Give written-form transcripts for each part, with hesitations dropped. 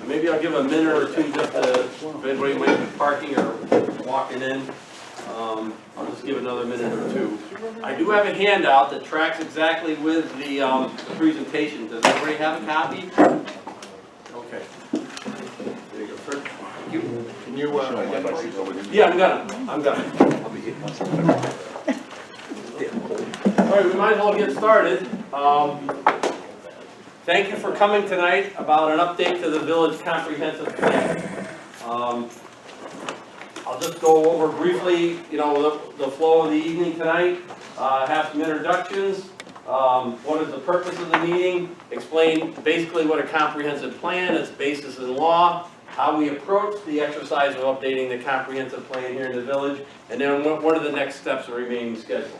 Maybe I'll give a minute or two just to, if anybody might be parking or walking in. I'll just give another minute or two. I do have a handout that tracks exactly with the presentation. Does everybody have a copy? Okay. There you go, sir. Thank you. Can you, Yeah, I'm done. All right, we might as well get started. Thank you for coming tonight about an update to the village comprehensive plan. I'll just go over briefly, the flow of the evening tonight, have some introductions, what is the purpose of the meeting, explain basically what a comprehensive plan, its basis in law, how we approach the exercise of updating the comprehensive plan here in the village, and then what are the next steps of remaining schedule.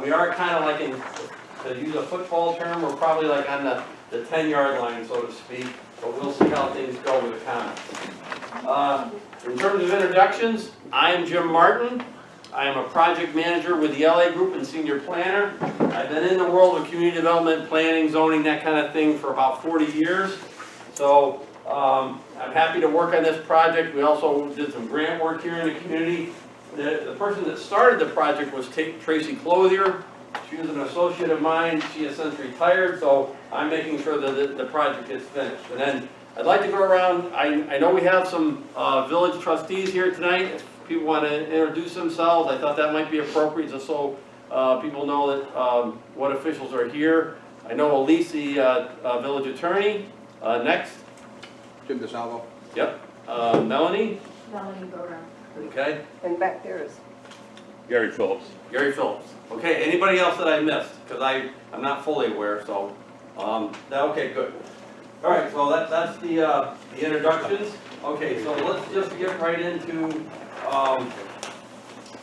We are kind of like to use a football term, we're probably like on the 10-yard line, so to speak, but we'll see how things go with the comments. In terms of introductions, I am Jim Martin. I am a project manager with the LA Group and senior planner. I've been in the world of community development, planning, zoning, that kind of thing for about 40 years. So I'm happy to work on this project. We also did some grant work here in the community. The person that started the project was Tracy Clothier. She was an associate of mine. She has since retired, so I'm making sure that the project is finished. And then I'd like to go around. I know we have some village trustees here tonight. If people want to introduce themselves, I thought that might be appropriate just so people know that what officials are here. I know Elise, the village attorney. Next. Jim DeSalvo. Yep. Melanie. Melanie Bowden. Okay. And back there is Gary Phillips. Gary Phillips. Okay, anybody else that I missed? Because I'm not fully aware, so, okay, good. All right, so that's the introductions. Okay, so let's just get right into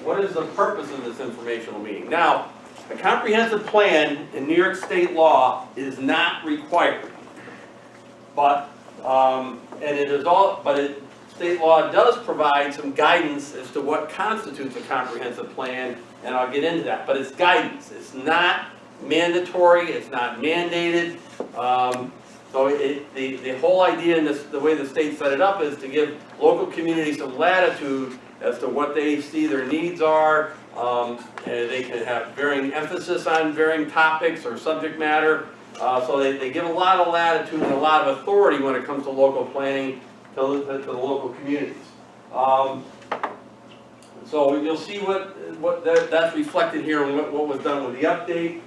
what is the purpose of this informational meeting. Now, a comprehensive plan in New York State law is not required, but state law does provide some guidance as to what constitutes a comprehensive plan, and I'll get into that. But it's guidance. It's not mandatory. It's not mandated. So the whole idea in the way the state set it up is to give local communities some latitude as to what they see their needs are. And they can have varying emphasis on varying topics or subject matter. So they give a lot of latitude and a lot of authority when it comes to local planning to the local communities. So you'll see that's reflected here and what was done with the update.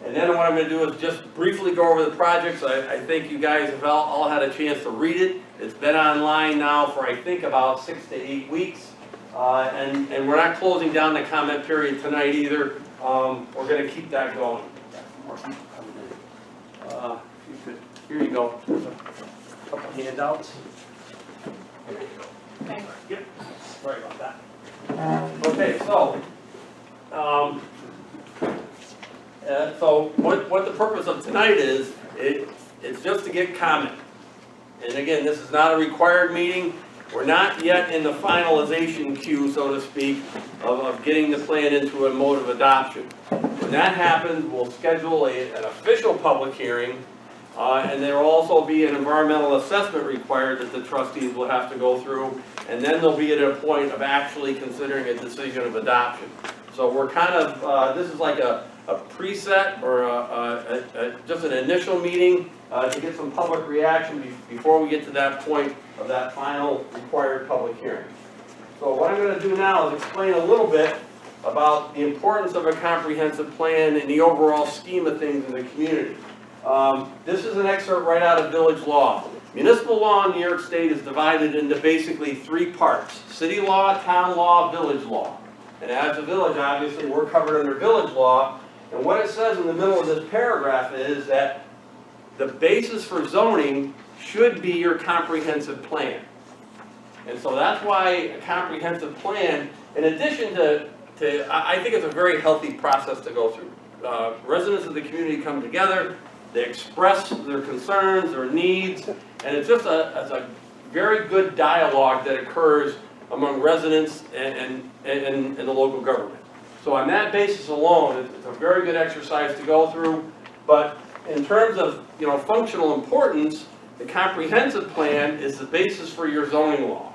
And then what I'm going to do is just briefly go over the projects. I think you guys have all had a chance to read it. It's been online now for I think about 6 to 8 weeks. And we're not closing down the comment period tonight either. We're going to keep that going. Here you go. There's a couple handouts. There you go. okay. Yep. Sorry about that. Okay, so what the purpose of tonight is, it's just to get comment. And again, this is not a required meeting. We're not yet in the finalization queue, so to speak, of getting the plan into a mode of adoption. When that happens, we'll schedule an official public hearing, and there will also be an environmental assessment required that the trustees will have to go through, and then they'll be at a point of actually considering a decision of adoption. So we're kind of, this is like a preset or just an initial meeting to get some public reaction before we get to that point of that final required public hearing. So what I'm going to do now is explain a little bit about the importance of a comprehensive plan and the overall scheme of things in the community. This is an excerpt right out of village law. Municipal law in New York State is divided into basically 3 parts: city law, town law, village law. And as a village, obviously, we're covered under village law. And what it says in the middle of this paragraph is that the basis for zoning should be your comprehensive plan. And so that's why a comprehensive plan, in addition to I think it's a very healthy process to go through. Residents of the community come together, they express their concerns, their needs, and it's just a very good dialogue that occurs among residents and the local government. So on that basis alone, it's a very good exercise to go through, but in terms of, functional importance, the comprehensive plan is the basis for your zoning law.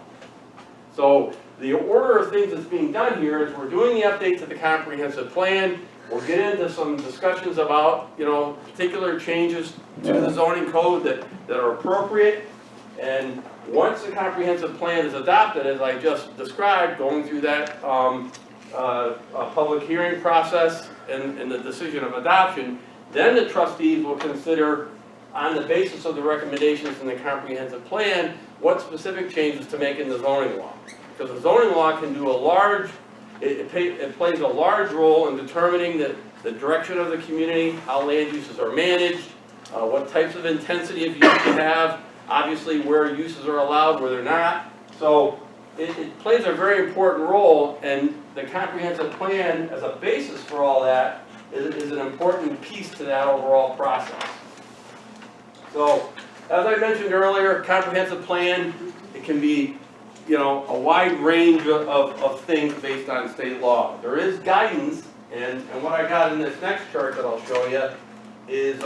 So the order of things that's being done here is we're doing the update to the comprehensive plan. We'll get into some discussions about, particular changes to the zoning code that are appropriate. And once the comprehensive plan is adopted, as I just described, going through that public hearing process and the decision of adoption, then the trustees will consider, on the basis of the recommendations in the comprehensive plan, what specific changes to make in the zoning law. Because the zoning law can do it plays a large role in determining the direction of the community, how land uses are managed, what types of intensity of use you have, obviously where uses are allowed, where they're not. So it plays a very important role, and the comprehensive plan as a basis for all that is an important piece to that overall process. So, as I mentioned earlier, comprehensive plan, it can be, a wide range of things based on state law. There is guidance, and what I got in this next chart that I'll show you is,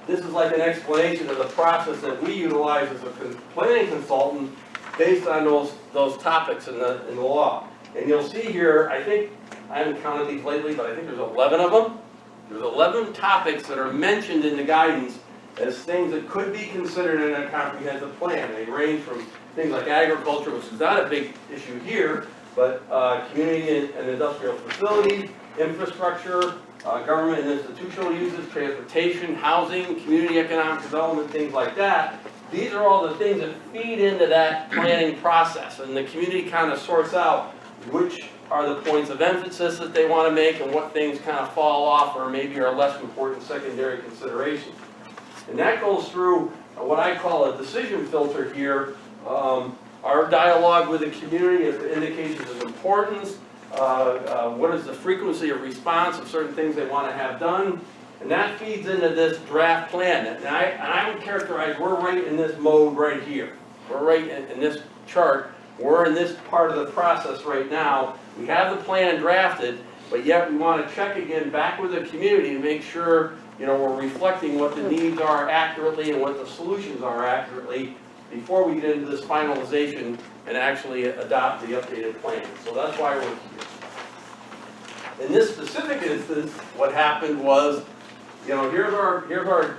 this is like an explanation of the process that we utilize as a planning consultant based on those topics in the law. And you'll see here, I think, I haven't counted these lately, but I think there's 11 of them. There's 11 topics that are mentioned in the guidance as things that could be considered in a comprehensive plan. They range from things like agriculture, which is not a big issue here, but community and industrial facilities, infrastructure, government and institutional uses, transportation, housing, community economic development, things like that. These are all the things that feed into that planning process, and the community kind of sorts out which are the points of emphasis that they want to make and what things kind of fall off or maybe are less important secondary considerations. And that goes through what I call a decision filter here. Our dialogue with the community is indications of importance, what is the frequency of response of certain things they want to have done, and that feeds into this draft plan. And I would characterize, we're right in this mode right here. We're right in this chart. We're in this part of the process right now. We have the plan drafted, but yet we want to check again back with the community to make sure we're reflecting what the needs are accurately and what the solutions are accurately before we get into this finalization and actually adopt the updated plan. So that's why we're here. In this specific instance, what happened was, here's our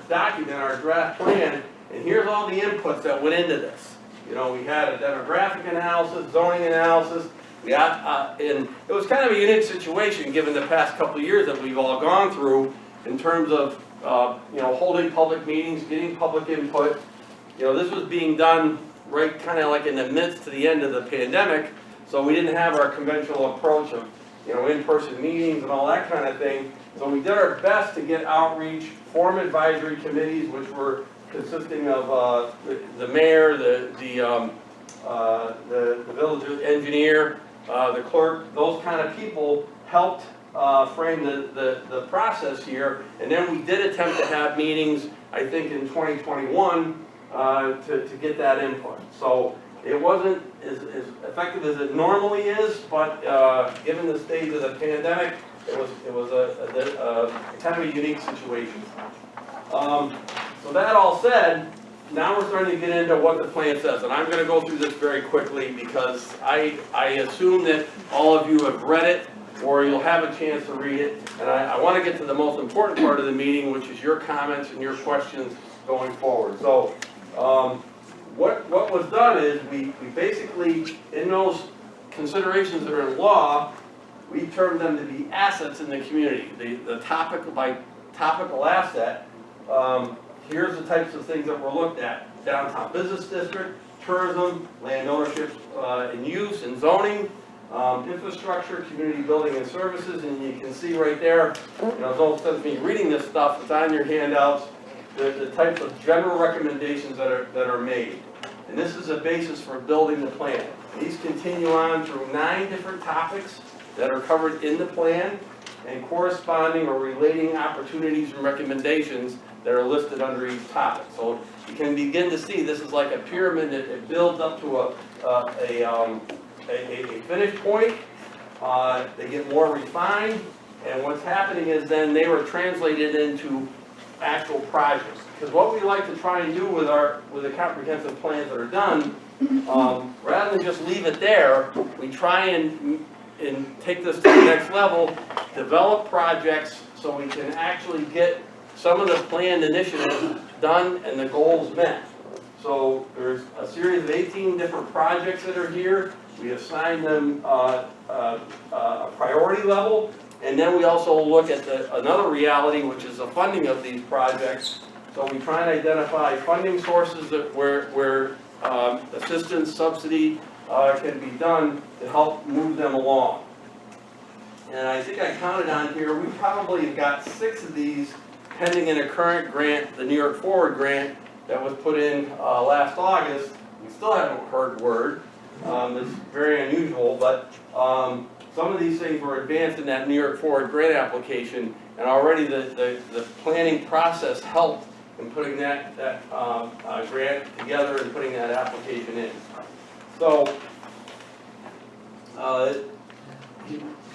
document, our draft plan, and here's all the inputs that went into this. We had a demographic analysis, zoning analysis. We got, and it was kind of a unique situation given the past couple of years that we've all gone through in terms of, holding public meetings, getting public input. This was being done right kind of like in the midst to the end of the pandemic, so we didn't have our conventional approach of, in-person meetings and all that kind of thing. So we did our best to get outreach, form advisory committees, which were consisting of the mayor, the village engineer, the clerk. Those kind of people helped frame the process here. And then we did attempt to have meetings, I think in 2021, to get that input. So it wasn't as effective as it normally is, but given the stage of the pandemic, it was a kind of a unique situation. So that all said, now we're starting to get into what the plan says, and I'm going to go through this very quickly because I assume that all of you have read it or you'll have a chance to read it, and I want to get to the most important part of the meeting, which is your comments and your questions going forward. So what was done is we basically, in those considerations that are in law, we termed them to be assets in the community. The topic by topical asset, here's the types of things that were looked at: downtown business district, tourism, land ownership and use and zoning, infrastructure, community building and services. And you can see right there, there's no sense me reading this stuff, it's on your handouts, the types of general recommendations that are made. And this is a basis for building the plan. These continue on through 9 different topics that are covered in the plan and corresponding or relating opportunities and recommendations that are listed under each topic. So you can begin to see this is like a pyramid that it builds up to a finish point. They get more refined, and what's happening is then they were translated into actual projects. Because what we like to try and do with the comprehensive plans that are done, rather than just leave it there, we try and take this to the next level, develop projects so we can actually get some of the planned initiatives done and the goals met. So there's a series of 18 different projects that are here. We assign them a priority level, and then we also look at another reality, which is the funding of these projects. So we try and identify funding sources where assistance, subsidy can be done to help move them along. And I think I counted on here, we probably have got 6 of these pending in a current grant, the New York Forward grant, that was put in last August. We still haven't heard word. It's very unusual, but some of these things were advanced in that New York Forward grant application, and already the planning process helped in putting that grant together and putting that application in. So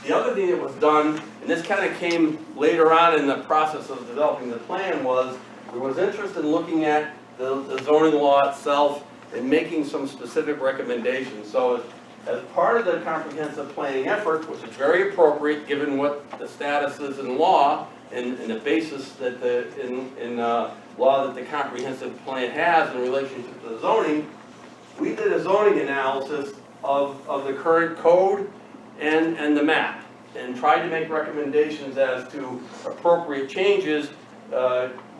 the other thing that was done, and this kind of came later on in the process of developing the plan, was there was interest in looking at the zoning law itself and making some specific recommendations. So as part of the comprehensive planning effort, which is very appropriate given what the status is in law and the basis that in law that the comprehensive plan has in relationship to the zoning, we did a zoning analysis of the current code and the map, and tried to make recommendations as to appropriate changes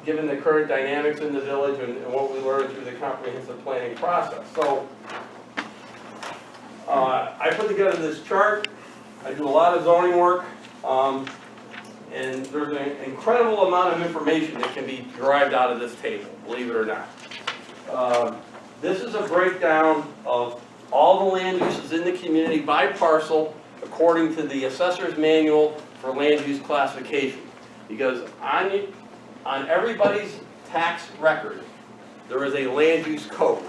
given the current dynamics in the village and what we learned through the comprehensive planning process. So I put together this chart. I do a lot of zoning work, and there's an incredible amount of information that can be derived out of this table, believe it or not. This is a breakdown of all the land uses in the community by parcel according to the Assessor's Manual for Land Use Classification. Because on everybody's tax record, there is a land use code,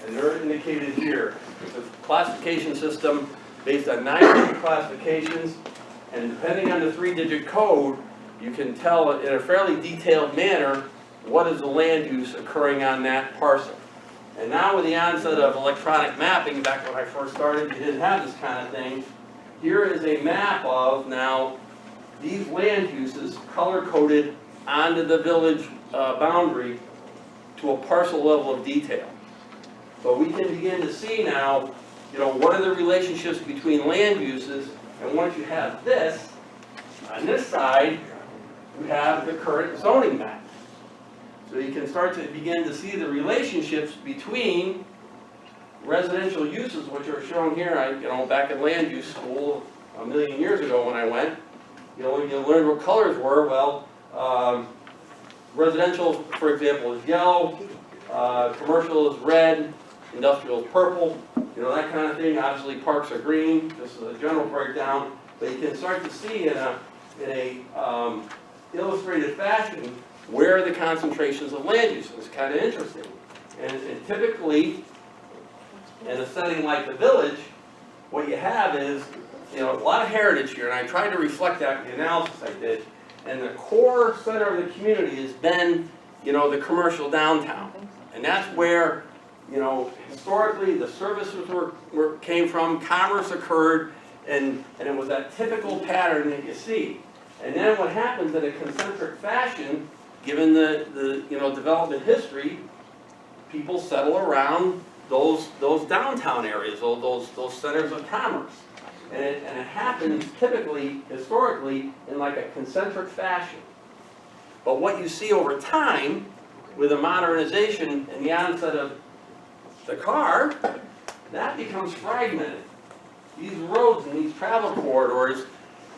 and they're indicated here. It's a classification system based on 9 different classifications, and depending on the 3-digit code, you can tell in a fairly detailed manner what is the land use occurring on that parcel. And now with the onset of electronic mapping, back when I first started, you didn't have this kind of thing. Here is a map of now these land uses color-coded onto the village boundary to a parcel level of detail. So we can begin to see now, what are the relationships between land uses, and once you have this, on this side, you have the current zoning map. So you can start to begin to see the relationships between residential uses, which are shown here. Back in land use school a million years ago when I went, you learned what colors were. Well, residential, for example, is yellow, commercial is red, industrial is purple, that kind of thing. Obviously, parks are green, just as a general breakdown. But you can start to see in a illustrated fashion where are the concentrations of land use. It's kind of interesting. And typically, in a setting like the village, what you have is, a lot of heritage here, and I tried to reflect that in the analysis I did. And the core center of the community has been, the commercial downtown. And that's where, historically the services came from, commerce occurred, and it was that typical pattern that you see. And then what happens in a concentric fashion, given the development history, people settle around those downtown areas, those centers of commerce. And it happens typically, historically, in like a concentric fashion. But what you see over time, with the modernization and the onset of the car, that becomes fragmented. These roads and these travel corridors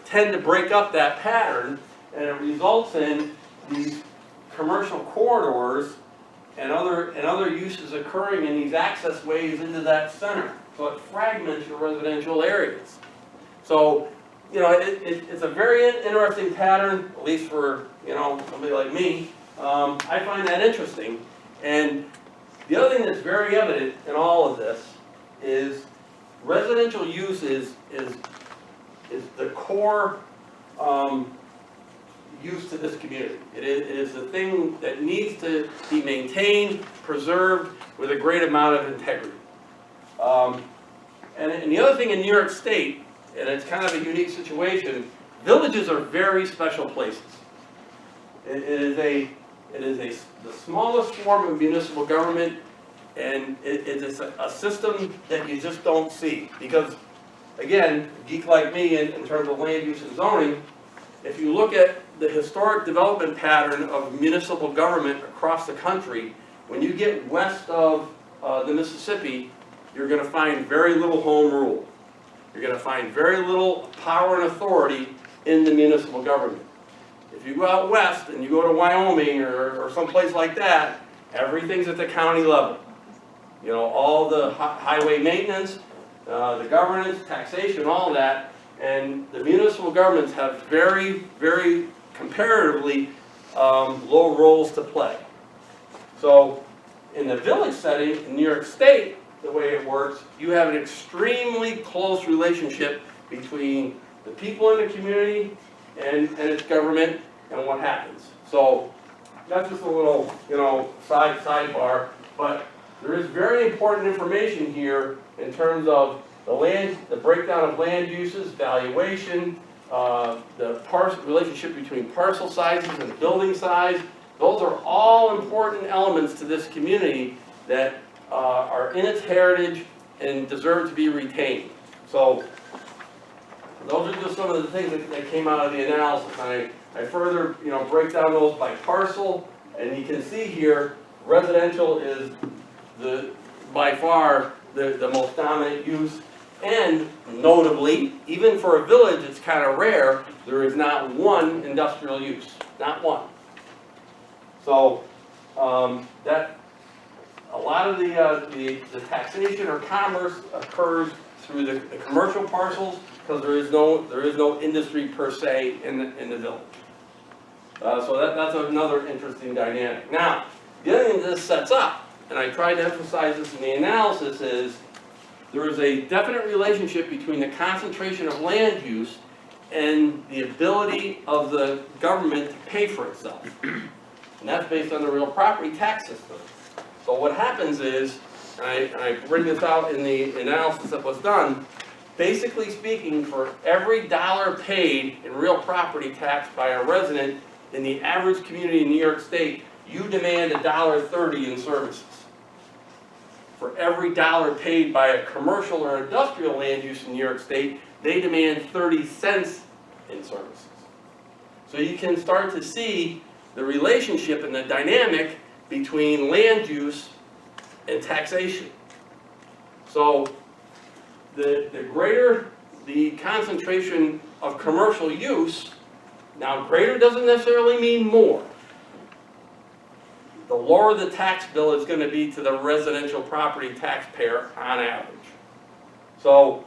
tend to break up that pattern, and it results in these commercial corridors and other uses occurring in these access ways into that center. So it fragments your residential areas. So, it's a very interesting pattern, at least for, somebody like me. I find that interesting. And the other thing that's very evident in all of this is residential use is the core, use to this community. It is a thing that needs to be maintained, preserved with a great amount of integrity. And the other thing in New York State, and it's kind of a unique situation, villages are very special places. It is the smallest form of municipal government, and it is a system that you just don't see. Because, again, a geek like me in terms of land use and zoning, if you look at the historic development pattern of municipal government across the country, when you get west of the Mississippi, you're going to find very little home rule. You're going to find very little power and authority in the municipal government. If you go out west and you go to Wyoming or someplace like that, everything's at the county level. You know, all the highway maintenance, the governance, taxation, all that, and the municipal governments have very, very comparatively low roles to play. So in the village setting in New York State, the way it works, you have an extremely close relationship between the people in the community and its government and what happens. So that's just a little, sidebar, but there is very important information here in terms of the breakdown of land uses, valuation, the relationship between parcel sizes and building size. Those are all important elements to this community that are in its heritage and deserve to be retained. So those are just some of the things that came out of the analysis. I further, break down those by parcel, and you can see here, residential is by far the most dominant use, and notably, even for a village, it's kind of rare, there is not one industrial use, not one. So that a lot of the taxation or commerce occurs through the commercial parcels because there is no industry per se in the village. So that's another interesting dynamic. Now, the other thing this sets up, and I tried to emphasize this in the analysis, is there is a definite relationship between the concentration of land use and the ability of the government to pay for itself. And that's based on the real property tax system. So what happens is, and I bring this out in the analysis that was done, basically speaking, for every dollar paid in real property tax by a resident in the average community in New York State, you demand $1.30 in services. For every dollar paid by a commercial or industrial land use in New York State, they demand 30 cents in services. So you can start to see the relationship and the dynamic between land use and taxation. So the greater the concentration of commercial use, now greater doesn't necessarily mean more. The lower the tax bill is going to be to the residential property taxpayer on average. So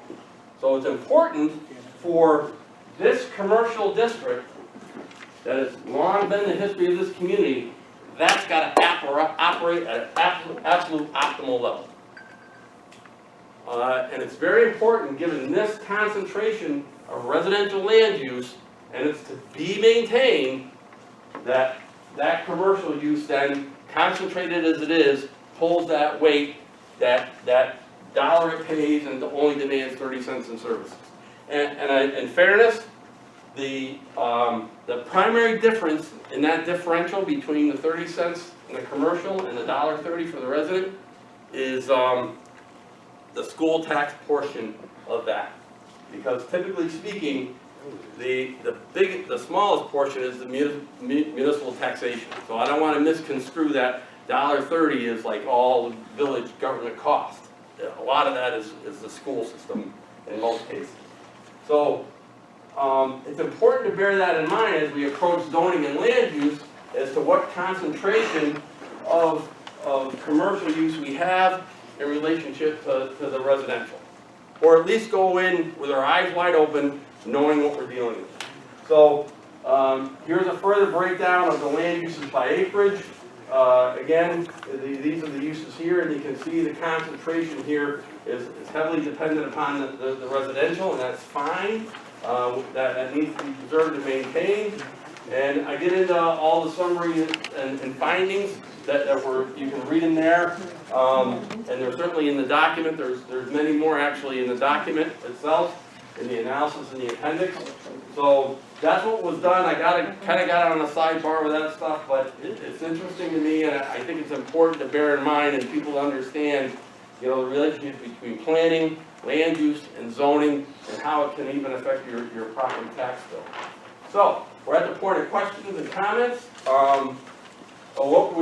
it's important for this commercial district that has long been the history of this community, that's got to operate at an absolute optimal level. And it's very important, given this concentration of residential land use, and it's to be maintained, that commercial use then, concentrated as it is, pulls that weight, that dollar it pays and only demands 30 cents in services. And in fairness, the primary difference in that differential between the 30 cents in the commercial and the $1.30 for the resident is the school tax portion of that. Because typically speaking, the smallest portion is the municipal taxation. So I don't want to misconstrue that $1.30 is like all village government cost. A lot of that is the school system in most cases. So it's important to bear that in mind as we approach zoning and land use as to what concentration of commercial use we have in relationship to the residential. Or at least go in with our eyes wide open, knowing what we're dealing with. So here's a further breakdown of the land uses by acreage. Again, these are the uses here, and you can see the concentration here is heavily dependent upon the residential, and that's fine. That needs to be preserved and maintained. And I get into all the summary and findings that were, you can read in there. And they're certainly in the document, there's many more actually in the document itself, in the analysis in the appendix. So that's what was done. I kinda got on the sidebar with that stuff, but it's interesting to me, and I think it's important to bear in mind and people to understand, the relationship between planning, land use, and zoning, and how it can even affect your property tax bill. So, we're at the point of questions and comments. What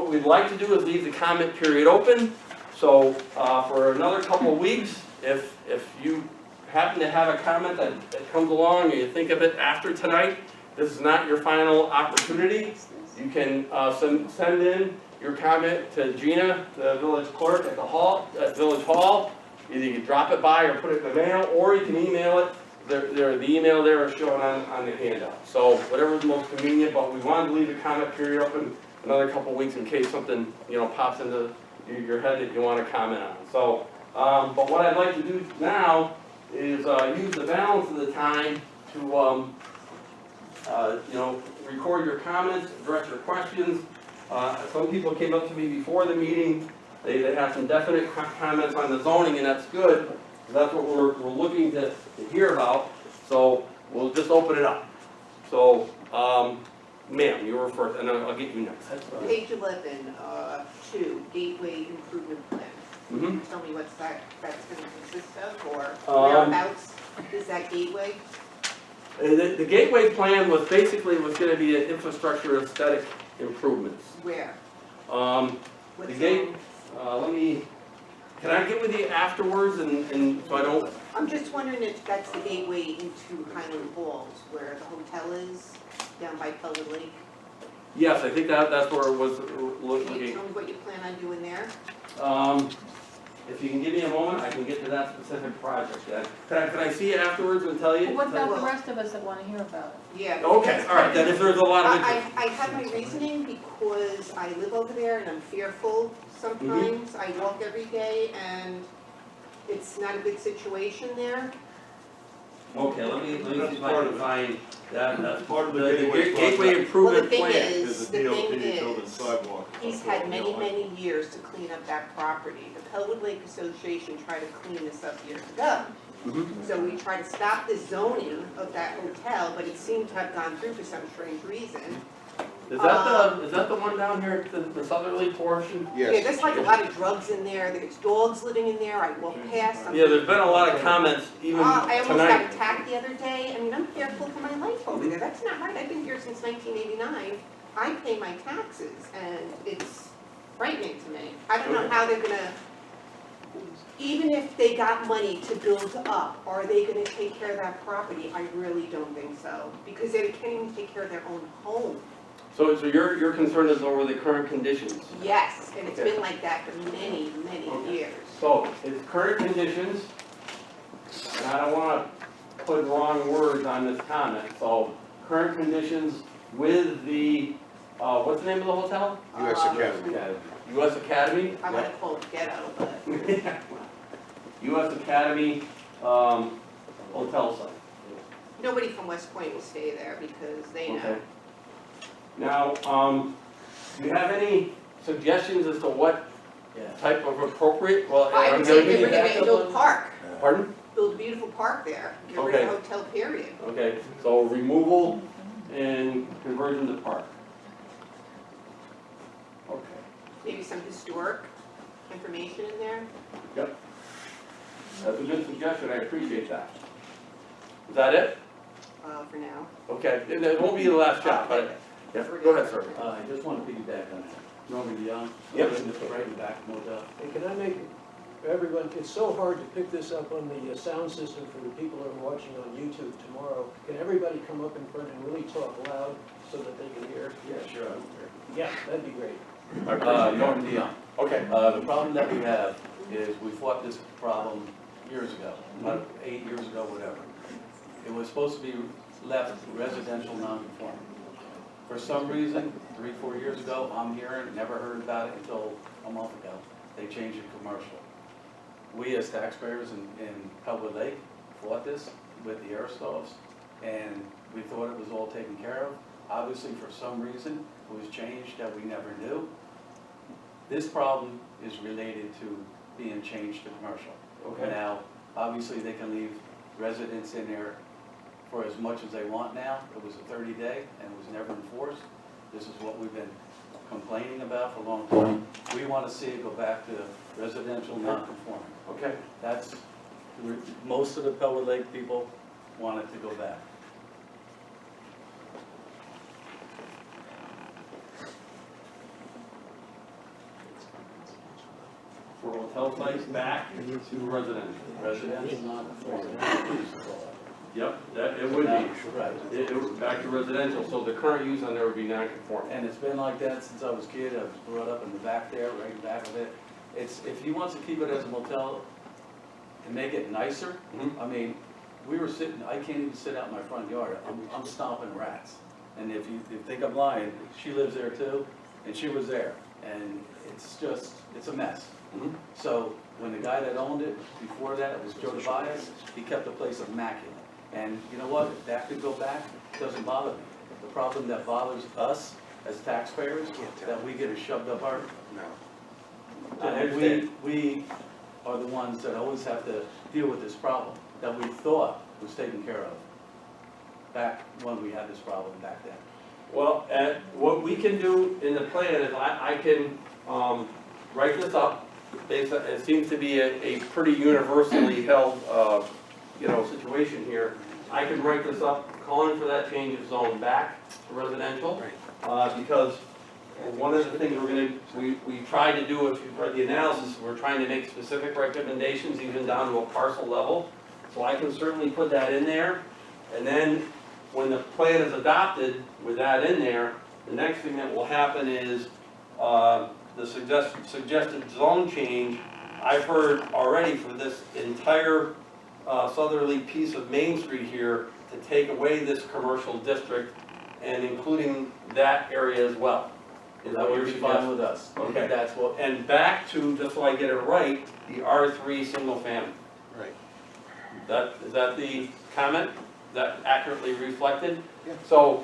we'd like to do is leave the comment period open. So, for another couple of weeks, if you happen to have a comment that comes along and you think of it after tonight, this is not your final opportunity. You can send in your comment to Gina, the village clerk at Village Hall. Either you can drop it by or put it in the mail, or you can email it. The email there is shown on the handout. So whatever's most convenient, but we wanted to leave the comment period open another couple weeks in case something, pops into your head that you want to comment on. So, but what I'd like to do now is use the balance of the time to, record your comments, address your questions. Some people came up to me before the meeting. They have some definite comments on the zoning, and that's good. That's what we're looking to hear about. So we'll just open it up. So, ma'am, you were first, and I'll get you next. Page 11, 2, Gateway Improvement Plan. Mm-hmm. Tell me what's that's going to consist of, or whereabouts is that gateway? The gateway plan was going to be an infrastructure aesthetic improvements. Where? The What gate, zone? can I get with you afterwards and so I don't? I'm just wondering if that's the gateway into Highland Falls, where the hotel is, down by Pelwood Lake. Yes, I think that's where it was Can you looking. tell me what you plan on doing there? If you can give me a moment, I can get to that specific project. Yeah. Can I see you afterwards and tell you? Well, what about the rest of us that want to hear about it? Yeah. Okay, all right, then if there's a lot of interest. I have my reasoning because I live over there and I'm fearful sometimes. I walk every day and it's not a good situation there. Okay, let me see if I can find that. That's Part of the gateway gateway improvement thing plan. is- the the DOT thing building is, sidewalk. He's had many, many years to clean up that property. The Pelwood Lake Association tried to clean this up years ago. Mhm. So we tried to stop the zoning of that hotel, but it seemed to have gone through for some strange reason. Is that the one down here at the southerly portion? Yeah, there's like a lot of drugs in there, there's dogs living in there, I walk past. I'm Yeah, there's been a lot of comments even I almost got tonight. attacked the other day. I mean, I'm fearful for my life over there. That's not right. I've been here since 1989. I pay my taxes, and it's frightening to me. I don't know how they're gonna, even if they got money to build up, are they gonna take care of that property? I really don't think so, because they can't even take care of their own home. So your concern is over the current conditions? Yes, and it's Okay. been like that for many, many Okay. years. So, it's current conditions, and I don't wanna put wrong words on this comment, so current conditions with the, what's the name of the hotel? US Academy. US Academy? I wanna call it ghetto, but US Academy, hotel site. nobody from West Point will stay there because they know. Okay. Now, do you have any suggestions as to what type of appropriate, well, I I'm would say gonna get give rid of it and build a park, Pardon? build a beautiful park there, get rid Okay. of the hotel, period. Okay, so removal and conversion to park. Okay, Maybe some historic information in there. that's a good suggestion, I appreciate that. Is that it? For now. Okay, and it won't be the last shot, but, yeah, go ahead, sir. I just want to piggyback on that. Norman Young, Yep. Mr. Breitenbach, no doubt. And can I make, everyone, it's so hard to pick this up on the sound system for the people who are watching on YouTube tomorrow. Can everybody come up in front and really talk loud so that they can hear? Yeah, sure. Yeah, that'd be great. Norman Young. Okay, The problem that we have is we fought this problem years ago, about 8 years ago, whatever. It was supposed to be left residential non-conforming. For some reason, 3-4 years ago, I'm hearing, never heard about it until a month ago, they changed it commercial. We as taxpayers in Pelwood Lake fought this with the Aristovs, and We thought it was all taken care of. Obviously, for some reason, it was changed that we never knew. This problem is related to being changed to commercial. Okay. Now, obviously, they can leave residents in there for as much as they want now. It was a 30-day and it was never enforced. This is what we've been complaining about for a long time. We want to see it go back to residential non-conforming. Okay. That's, most of the Pelwood Lake people want it to go back. For hotel sites back to residential. Residential non-conforming. Yep, that, it would be. Right. It was back to residential, so the current use on there would be non-conforming. And it's been like that since I was a kid. I was brought up in the back there, right in back of it. It's, if he wants to keep it as a motel and make it nicer, Mhm. I mean, we were sitting, I can't even sit out in my front yard. I'm stomping rats. And if you think I'm lying, she lives there too, and she was there. And it's just, it's a mess. Mhm. So when the guy that owned it, before that, it was Joe Tobias, he kept the place immaculate. And you know what, if that could go back, it doesn't bother me. The problem that bothers us as taxpayers, that we get it shoved up our, I and understand. we are the ones that always have to deal with this problem that we thought was taken care of back when we had this problem back then. Well, what we can do in the plan is I can, write this up. Based on, it seems to be a pretty universally held, situation here. I can write this up, calling for that change of zone back to residential. Because one of the things we tried to do, if you've read the analysis, we're trying to make specific recommendations even down to a parcel level. So I can certainly put that in there. And then when the plan is adopted with that in there, the next thing that will happen is, the suggested zone change, I've heard already for this entire southerly piece of Main Street here, to take away this commercial district and including that area as well. Is That what would you're be fine suggesting? with us. Okay. That's what, And back to, just so I get it right, the R3 single family. Right. Is that the comment? Is that accurately reflected? Yeah. So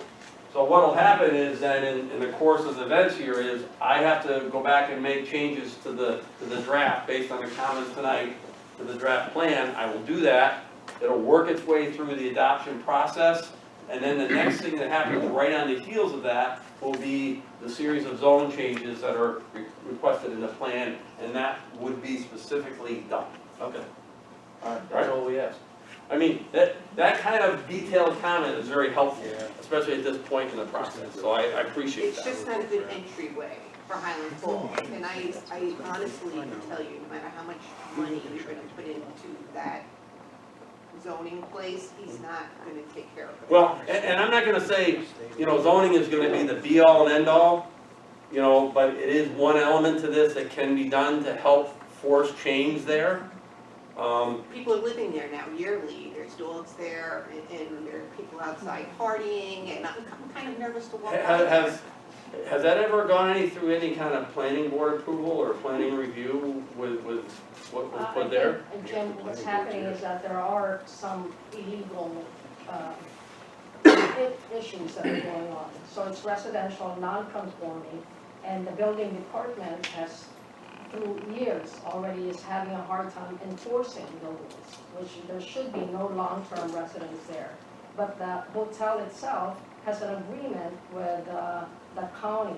what'll happen is then in the course of the events here is I have to go back and make changes to the draft based on the comments tonight, to the draft plan. I will do that. It'll work its way through the adoption process. And then the next thing that happens right on the heels of that will be the series of zone changes that are requested in the plan, and that would be specifically done. okay. All right, Right. that's all we ask. I mean, that kind of detailed comment is very helpful, especially at this point in the process, so I appreciate It's that. just not a good entryway for Highland Falls, and I honestly can tell you, no matter how much money you're gonna put into that zoning place, he's not gonna take care of it. Well, and I'm not gonna say, zoning is gonna be the be-all and end-all, but it is one element to this that can be done to help force change there. People are living there now yearly, there's dogs there, and there are people outside partying, and I'm kind of nervous to walk out there. Has that ever gone through any kind of planning board approval or planning review with what was put there? And Jim, what's happening is that there are some illegal issues that are going on. So it's residential, non-conforming, and the building department has, through years already, is having a hard time enforcing the rules, which there should be no long-term residents there. But the hotel itself has an agreement with the county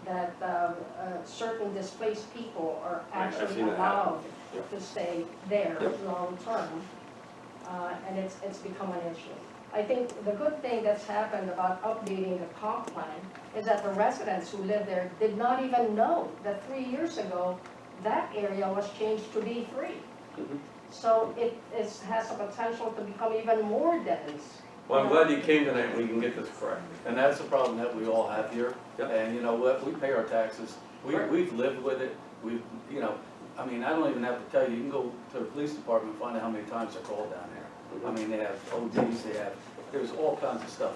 that certain displaced people are Right, I've actually seen that allowed happen. Yep. to stay there Yep. long-term, and it's become an issue. I think the good thing that's happened about updating the comp plan is that the residents who live there did not even know that 3 years ago, that area was changed to B3. Mhm. So it has a potential to become even more dense. Well, I'm glad you came tonight and we can get this correct. And that's the problem that we all have here. Yep. And you know what, we pay our taxes, Right. we've lived with it, I mean, I don't even have to tell you, you can go to the police department and find out how many times they're called down there. I mean, they have ODs, there's all kinds of stuff.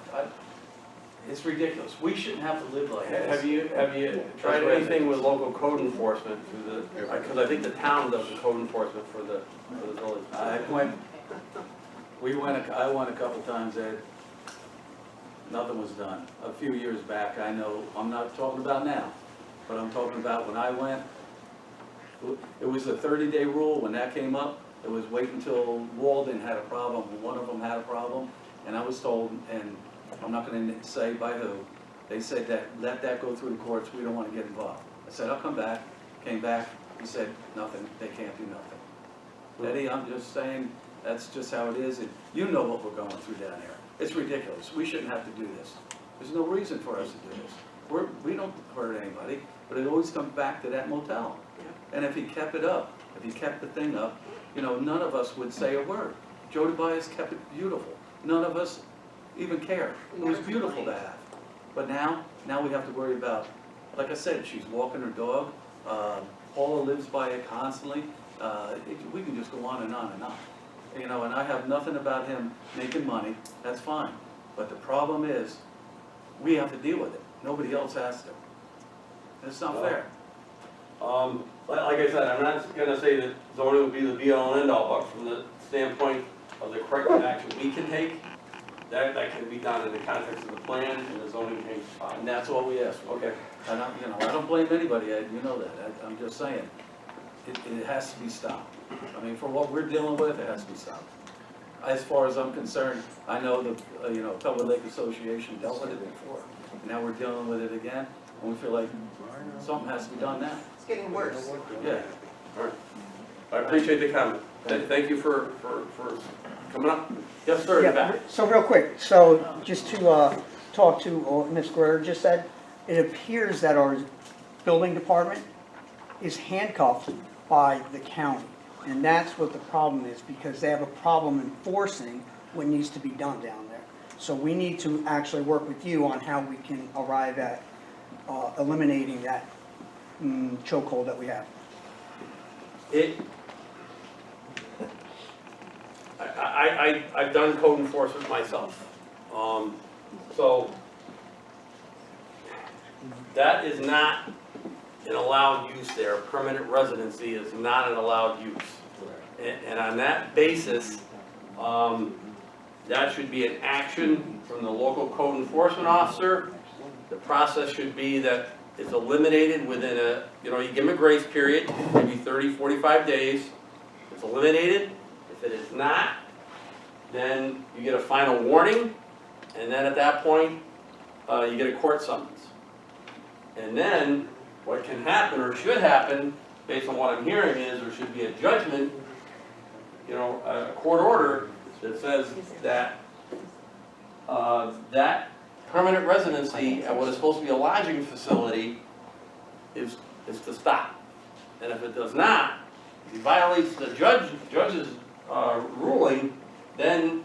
It's ridiculous, we shouldn't have to live like this. Have you tried anything with local code enforcement through because I think the town does the code enforcement for the village. I went a couple times, Ed, nothing was done. A few years back, I know, I'm not talking about now, but I'm talking about when I went, it was a 30-day rule. When that came up, it was wait until Walden had a problem, one of them had a problem, and I was told, and I'm not gonna say by who, they said that, let that go through the courts, we don't wanna get involved. I said, I'll come back, came back, he said, nothing, they can't do nothing. Eddie, I'm just saying, that's just how it is, and you know what we're going through down here. It's ridiculous, we shouldn't have to do this. There's no reason for us to do this. We don't hurt anybody, but it always comes back to that motel. And if he kept it up, if he kept the thing up, you know, none of us would say a word. Joe Tobias kept it beautiful. None of us even cared. It was beautiful to have. But now we have to worry about, like I said, she's walking her dog. Paula lives by it constantly. We can just go on and on and on. You know, and I have nothing about him making money. That's fine. But the problem is, we have to deal with it. Nobody else has to. And it's not fair. Like I said, I'm not gonna say that zoning would be the be-all and end-all, but from the standpoint of the corrective action we can take, that can be done in the context of the plan and the zoning change is fine. And that's what we asked for. Okay. And I don't blame anybody, Ed, you know that. I'm just saying, it has to be stopped. I mean, for what we're dealing with, it has to be stopped. As far as I'm concerned, I know the, Pebble Lake Association dealt with it before. And now we're dealing with it again, and we feel like something has to be done now. It's getting worse. Yeah. All right. I appreciate the comment. Thank you for coming up. Yes, sir, in the back. So real quick, so just to talk to what Ms. Guerrero just said, it appears that our building department is handcuffed by the county. And that's what the problem is, because they have a problem enforcing what needs to be done down there. So we need to actually work with you on how we can arrive at eliminating that chokehold that we have. I've done code enforcement myself. So that is not an allowed use there. Permanent residency is not an allowed use. And on that basis, that should be an action from the local code enforcement officer. The process should be that it's eliminated within you give them a grace period, maybe 30, 45 days. It's eliminated. If it is not, then you get a final warning, and then at that point, you get a court summons. And then, what can happen or should happen, based on what I'm hearing, is there should be a judgment, a court order that says that that permanent residency at what is supposed to be a lodging facility is to stop. And if it does not, if he violates the judge's ruling, then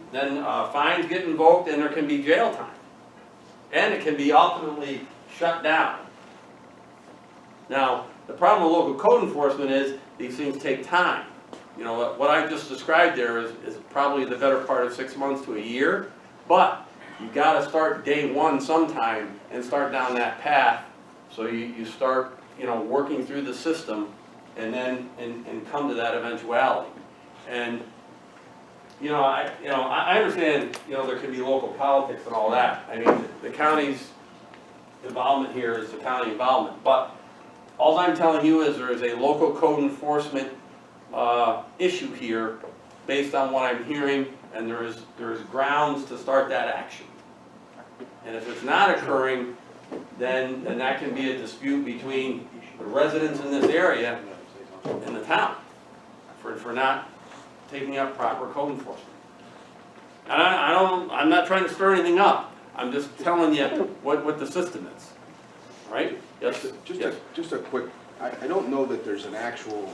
fines get invoked and there can be jail time. And it can be ultimately shut down. Now, the problem with local code enforcement is these things take time. What I just described there is probably the better part of 6 months to a year, but you gotta start day one sometime and start down that path, so you start, working through the system and then, and come to that eventuality. And, I understand, there can be local politics and all that. I mean, the county's involvement here is the county involvement, but all I'm telling you is there is a local code enforcement issue here based on what I'm hearing, and there is grounds to start that action. And if it's not occurring, then that can be a dispute between the residents in this area and the town for not taking up proper code enforcement. And I'm not trying to stir anything up. I'm just telling you what the system is, right? Yes. Just a quick, I don't know that there's an actual,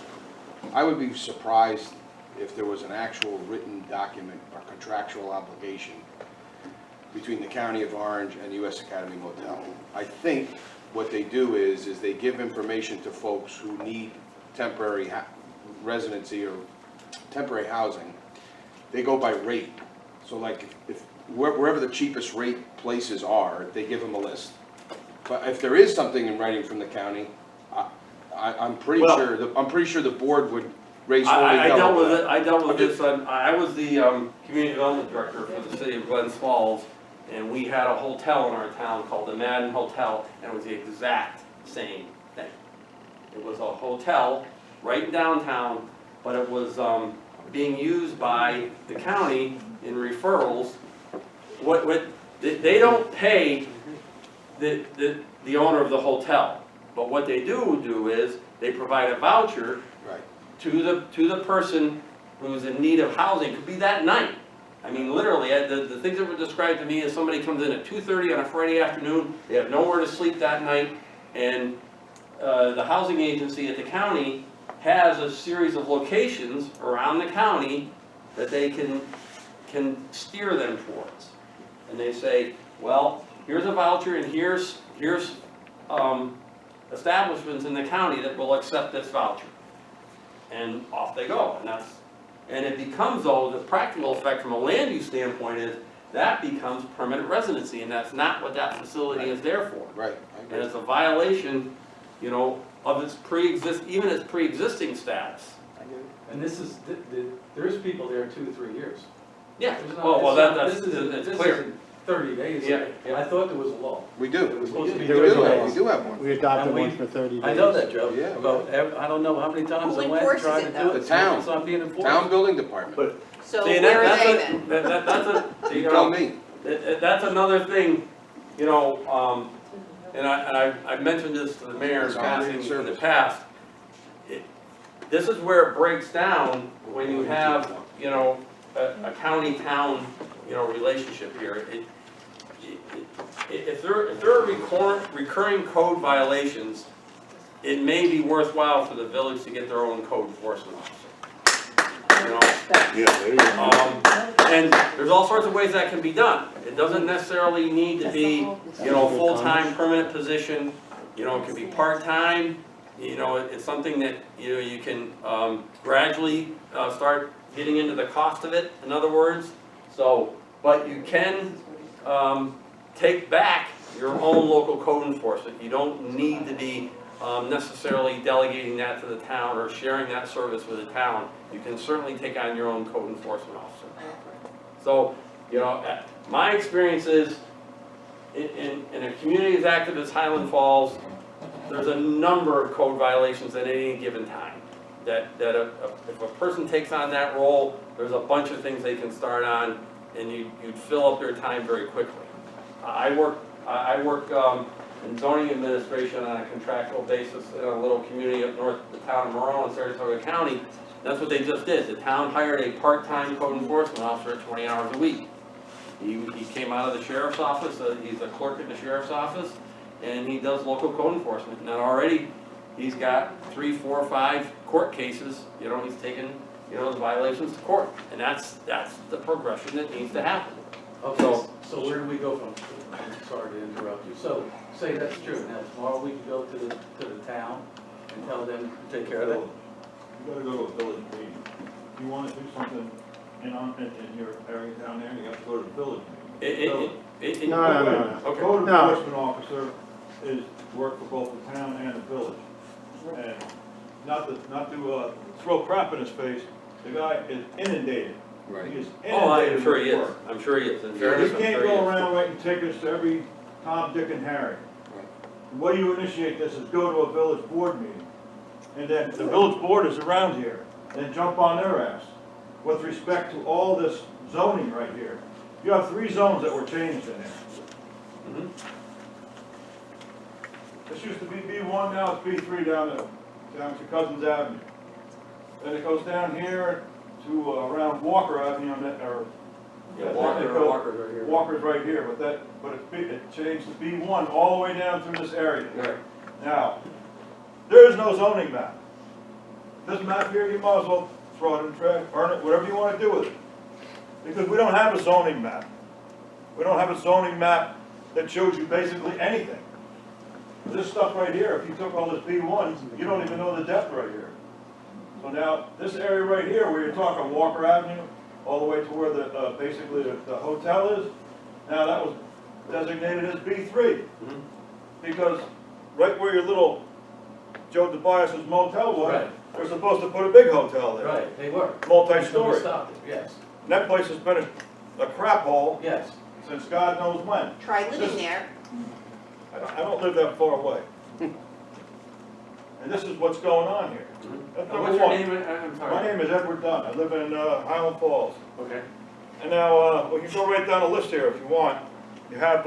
I would be surprised if there was an actual written document or contractual obligation between the County of Orange and US Academy Motel. I think what they do is they give information to folks who need temporary residency or temporary housing. They go by rate. So like if wherever the cheapest rate places are, they give them a list. But if there is something in writing from the county, I'm pretty sure the board would raise holy hell. I dealt with this. I was the community development director for the city of Glens Falls, and we had a hotel in our town called the Madden Hotel, and it was the exact same thing. It was a hotel right downtown, but it was being used by the county in referrals. They don't pay the owner of the hotel, but what they do is they provide a voucher Right. to the person who's in need of housing. It could be that night. I mean, literally, the things that were described to me is somebody comes in at 2:30 on a Friday afternoon, they have nowhere to sleep that night, and the housing agency at the county has a series of locations around the county that they can steer them towards. And they say, well, here's a voucher and here's establishments in the county that will accept this voucher. And off they go, and it becomes, though, the practical effect from a land use standpoint is that becomes permanent residency, and that's not what that facility is there for. Right, I And agree. it's a violation, you know, of its even its pre-existing status. And this is, there's people there 2 to 3 years. Yeah, There's not- well, it's not- that's, this isn't- it's this clear. isn't 30 days. Yeah, yeah. I thought there was a law. We It do. was supposed to be We 30 do, we days. do have one. We adopted And we- one for 30 days. I know that, Joe. Yeah. About, I don't know how many times Who I went and enforces tried it, to do though? it. The town. It's not being enforced. Town building department. So See, where are that's they a- then? That's a, You you tell know, me. that's another thing, you know, and I've mentioned this to the mayor in It's already in passing in the service. past. This is where it breaks down when you have, you know, a county-town, you know, relationship here. If there are recurring code violations, it may be worthwhile for the village to get their own code enforcement officer. You know, Yeah, there you go. and there's all sorts of ways that can be done. It doesn't necessarily need to be, you know, full-time, permanent position. You know, it can be part-time. You know, it's something that, you know, you can gradually start getting into the cost of it, in other words. So, but you can take back your own local code enforcement. You don't need to be necessarily delegating that to the town or sharing that service with the town. You can certainly take on your own code enforcement officer. So, you know, my experience is, in a community as active as Highland Falls, there's a number of code violations at any given time. If a person takes on that role, there's a bunch of things they can start on, and you'd fill up their time very quickly. I work in zoning administration on a contractual basis in a little community up north of the town of Morone in Saratoga County. That's what they just did. The town hired a part-time code enforcement officer at 20 hours a week. He came out of the sheriff's office, he's a clerk in the sheriff's office, and he does local code enforcement. And already, he's got 3, 4, 5 court cases, you know, he's taken, you know, the violations to court. And that's the progression that needs to happen. Okay, so where do we go from, I'm sorry to interrupt you, so, say that's true, now tomorrow we can go to the town and tell them to take care of it? You gotta go to a village meeting. If you wanna do something in your area down there, you have to go to the village meeting. No. A Okay. code No. enforcement officer is work for both the town and the village. And not to throw crap in his face, the guy is inundated. Right. He is Oh, I'm inundated sure with he is. work. I'm sure he is. In You fairness, I'm can't sure he go is. around writing tickets to every Tom, Dick, and Harry. The way you initiate this is go to a village board meeting, and then the village board is around here, and jump on their ass with respect to all this zoning right here. You have 3 zones that were changed in there. Mhm. This used to be B1, now it's B3 down to Cousins Avenue. Then it goes down here to around Walker Avenue, or Yeah, Walker's right here. Walker's right here, but it changed to B1 all the way down through this area. Right. Now, there is no zoning map. This map here, you might as well throw it in the trash, burn it, whatever you want to do with it. Because we don't have a zoning map. We don't have a zoning map that shows you basically anything. This stuff right here, if you took all this B1, you don't even know the depth right here. So now, this area right here, where you're talking Walker Avenue, all the way to where basically the hotel is, now that was designated as B3. Mhm. Because right where your little Joe DeBias's motel was, Right. they're supposed to put a big hotel there. Right, they were. Multi-story. Stopped it, yes, And that place has been a crap hole yes. since God knows when. Try living there. I don't live that far away. And this is what's going on here. That's What's number your one. name? I'm My sorry. name is Edward Dunn. I live in Highland Falls. Okay. And now, we can go right down the list here if you want. You have,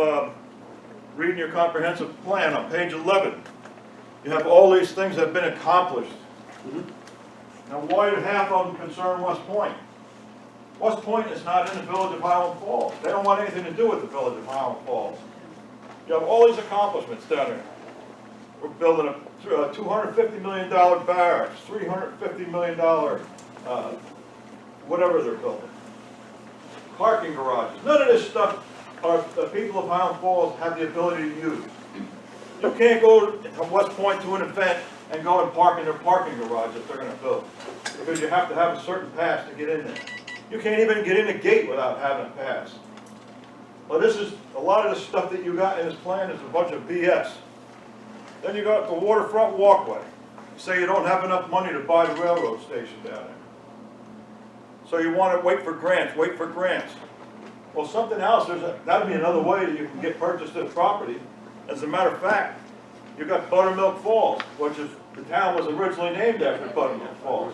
reading your comprehensive plan on page 11. You have all these things that have been accomplished. Now, why do half of them concern West Point? West Point is not in the village of Highland Falls. They don't want anything to do with the village of Highland Falls. You have all these accomplishments down there. We're building a $250 million barracks, $350 million, whatever they're building. Parking garages. None of this stuff the people of Highland Falls have the ability to use. You can't go to West Point to an event and go and park in their parking garage that they're gonna build, because you have to have a certain pass to get in there. You can't even get in the gate without having a pass. Well, this is, a lot of the stuff that you got in this plan is a bunch of BS. Then you got the waterfront walkway. You say you don't have enough money to buy the railroad station down there. So you want to wait for grants, wait for grants. Well, something else, that'd be another way that you can get purchase this property. As a matter of fact, you got Buttermilk Falls, which is, the town was originally named after Buttermilk Falls.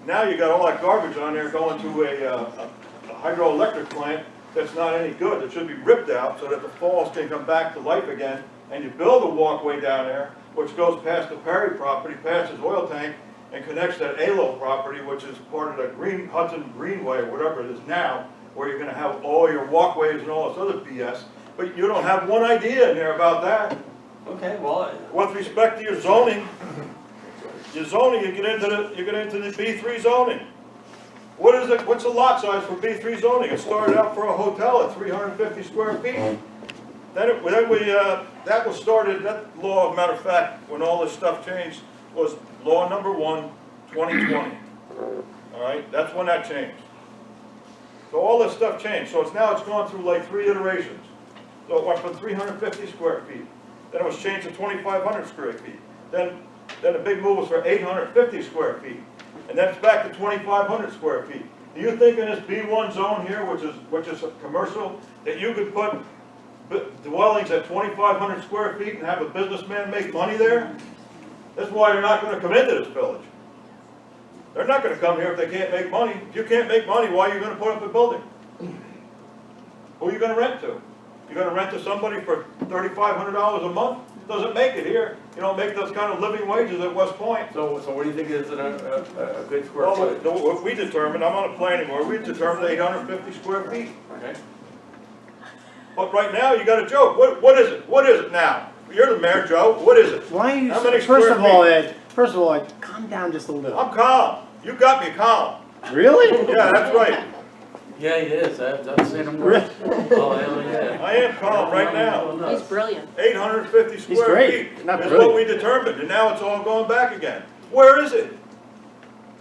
Now you got all that garbage on there going to a hydroelectric plant that's not any good. It should be ripped out so that the falls can come back to life again. And you build a walkway down there, which goes past the Perry property, past his oil tank, and connects that ALO property, which is part of the Hudson Greenway, or whatever it is now, where you're gonna have all your walkways and all this other BS. But you don't have one idea in there about that. Okay, well, With respect to your zoning, you get into the B3 zoning. What is it, what's the lot size for B3 zoning? It started out for a hotel at 350 square feet. That was started, that law, matter of fact, when all this stuff changed, was law number 1, 2020. All right, that's when that changed. So all this stuff changed. So now it's gone through like 3 iterations. So it went from 350 square feet. Then it was changed to 2,500 square feet. Then the big move was for 850 square feet. And then it's back to 2,500 square feet. Do you think in this B1 zone here, which is a commercial, that you could put dwellings at 2,500 square feet and have a businessman make money there? That's why they're not going to come into this village. They're not going to come here if they can't make money. If you can't make money, why are you going to put up a building? Who are you going to rent to? You're going to rent to somebody for $3,500 a month? Doesn't make it here. You don't make those kind of living wages at West Point. so what do you think is a good square Well, footage? what we determined, I'm on a planning board, we determined 850 square feet. Okay. But right now, you got a joke. What is it? What is it now? You're the mayor, Joe. What is it? Why are you, How many first square of all, feet? Ed, first of all, Ed, calm down just a little. I'm calm. You got me calm. Really? Yeah, that's right. Yeah, he is, I've seen him work. Oh, hell yeah. I am calm right now. He's brilliant. 850 He's square great. feet Not is brilliant. what we determined, and now it's all going back again. Where is it?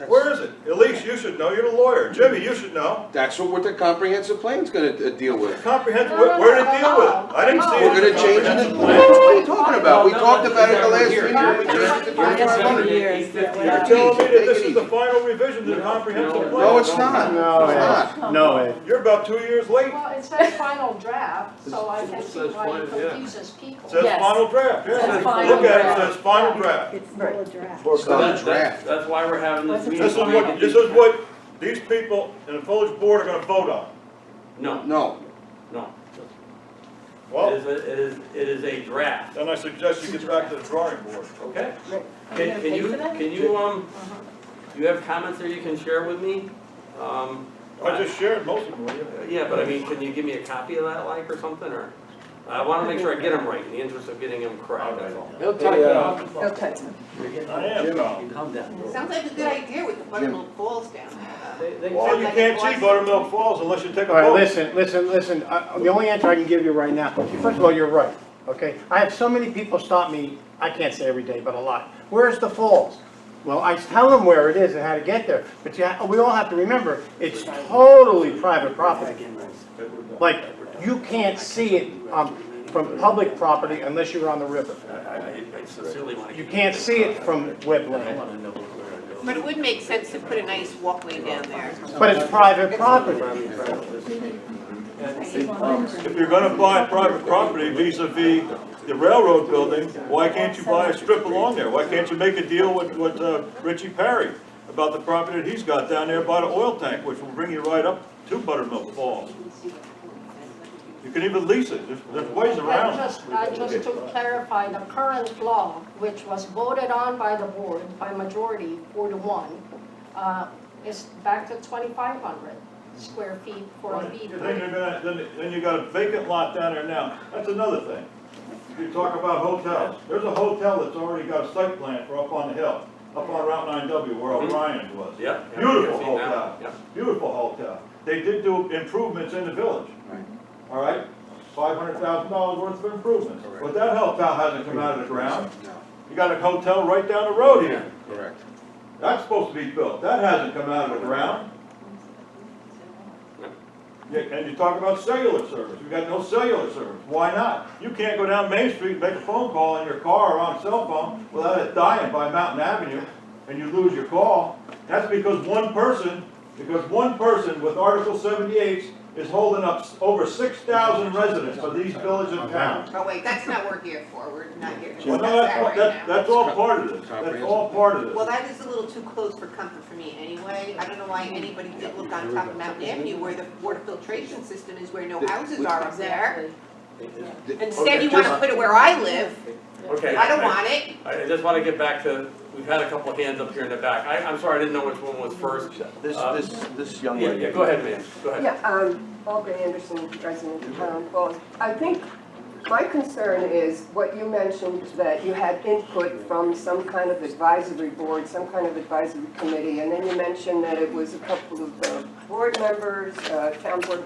Where is it? Elise, you should know. You're the lawyer. Jimmy, you should know. That's what the comprehensive plan's gonna deal with. Comprehensive, No, no, where did it no, deal no, with no. it? I didn't see it. We're in gonna the change it. comprehensive What plan. are you talking about? We No, talked no, about it the no, last here. 3 years. We changed it to 2,500. You're telling me that this is the final revision to the comprehensive plan? No, it's not. No, It's Ed, not. no, Ed. You're about 2 years late. Well, it says final draft, so I can It see says why it final, yeah. confuses people. It says Yes. final draft, It says yeah. final Look at it, it draft. says final draft. It's still a draft. It's not a draft. That's why we're having this meeting. This is what these people in the village board are gonna vote on. No, No. no. Well, It is a draft, then I suggest you get back to the drawing board. okay? Are you gonna pay for that? Can you, you have comments that you can share with me? I just shared most of them with you. Yeah, but I mean, can you give me a copy of that, like, or something, or? I wanna make sure I get them right, in the interest of getting them correct, that's all. He'll type it up. Okay. I am calm. Calm down. Sounds like a good idea with the Buttermilk Falls down. Well, you can't see Buttermilk Falls unless you take a All right, vote. listen, the only answer I can give you right now, first of all, you're right, okay? I have so many people stop me, I can't say every day, but a lot. Where's the falls? Well, I tell them where it is and how to get there, but we all have to remember, it's totally private property. Like, you can't see it from public property unless you're on the river. I sincerely wanna. You can't see it from I wetland, wanna know where it goes. But it would make sense to put a nice walkway down there. but it's private property. If you're gonna buy private property vis-à-vis the railroad building, why can't you buy a strip along there? Why can't you make a deal with Richie Perry about the property that he's got down there by the oil tank, which will bring you right up to Buttermilk Falls? You can even lease it, there's ways around it. Just to clarify, the current law, which was voted on by the board by majority 4-1, is back to 2,500 square feet for a B. Then you got a vacant lot down there now. That's another thing. You talk about hotels. There's a hotel that's already got a site plan for up on the hill, up on Route 9W where O'Brien was. Yeah. Beautiful I've seen that. hotel, Yeah. beautiful hotel. They did do improvements in the village. All right, $500,000 worth of improvements. But that hotel hasn't come out of the ground. You got a hotel right down the road here. Correct. That's supposed to be built. That hasn't come out of the ground. Yeah, and you talk about cellular service. We got no cellular service. Why not? You can't go down Main Street and make a phone call in your car or on a cell phone without it dying by Mountain Avenue and you lose your call. That's because one person with Article 78 is holding up over 6,000 residents of these villages and towns. Oh, wait, that's not what we're here for, we're not here to Well, discuss no, that right now. that's all part of this. That's all part of Well, this. that is a little too close for comfort for me anyway. I don't know why anybody did look on top of Mountain Avenue where the water filtration system is where no houses are up there. Instead, you wanna put it where I live. Okay. I don't want it. I just want to get back to, we've had a couple of hands up here in the back. I'm sorry, I didn't know which one was first. This young Yeah, lady. yeah, go ahead, ma'am, go ahead. Yeah, Olga Anderson, resident of Town Falls. I think my concern is what you mentioned, that you had input from some kind of advisory board, some kind of advisory committee, and then you mentioned that it was a couple of board members, town board.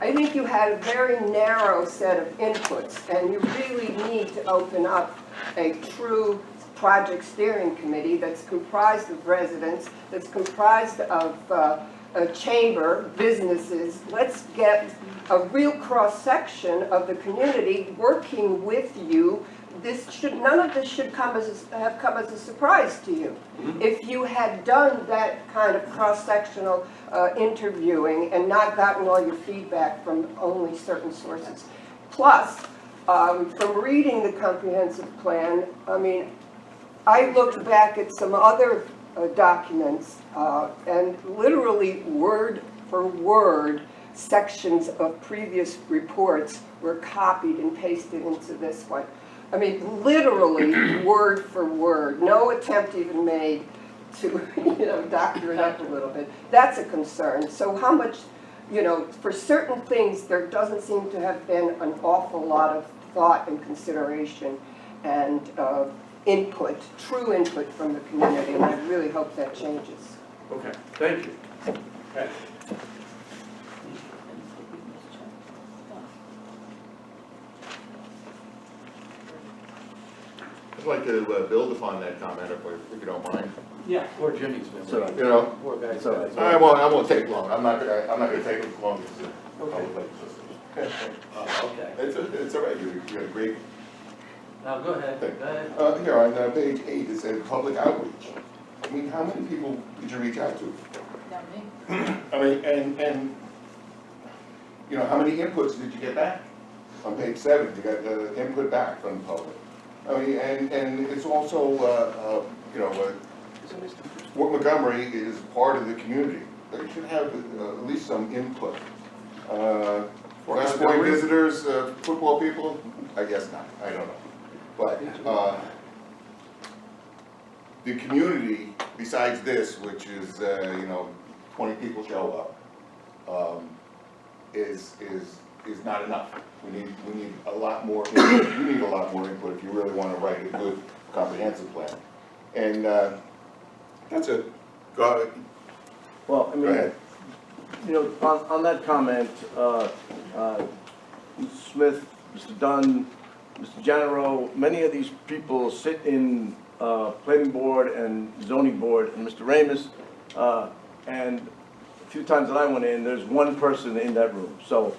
I think you had a very narrow set of inputs, and you really need to open up a true project steering committee that's comprised of residents, that's comprised of a chamber, businesses. Let's get a real cross-section of the community working with you. None of this should have come as a surprise to you. If you had done that kind of cross-sectional interviewing and not gotten all your feedback from only certain sources. Plus, from reading the comprehensive plan, I mean, I looked back at some other documents and literally word for word sections of previous reports were copied and pasted into this one. I mean, literally word for word, no attempt even made to, doctor it up a little bit. That's a concern. So how much, for certain things, there doesn't seem to have been an awful lot of thought and consideration and input, true input from the community, and I really hope that changes. Okay, thank you. Okay. I'd like to build upon that comment if you don't mind. Yeah, poor Jimmy's been So, waiting. you know, Poor guy's so got his- I won't take long. I'm not gonna take as long as the public system. Okay. It's all right. You got a great. Now, go ahead, go ahead. Here on page 8, it says public outreach. I mean, how many people did you reach out to? I mean, and how many inputs did you get back? On page 7, you got the input back from the public. I mean, and it's also, Fort Montgomery is part of the community. They should have at least some input. West Point visitors, football people, I guess not, I don't know. But the community, besides this, which is, 20 people show up, is not enough. We need a lot more input. You need a lot more input if you really want to write a good comprehensive plan. And that's it. Well, I Go mean, ahead. on that comment, Smith, Mr. Dunn, Mr. Genero, many of these people sit in planning board and zoning board, and Mr. Ramus, and a few times that I went in, there's one person in that room. So,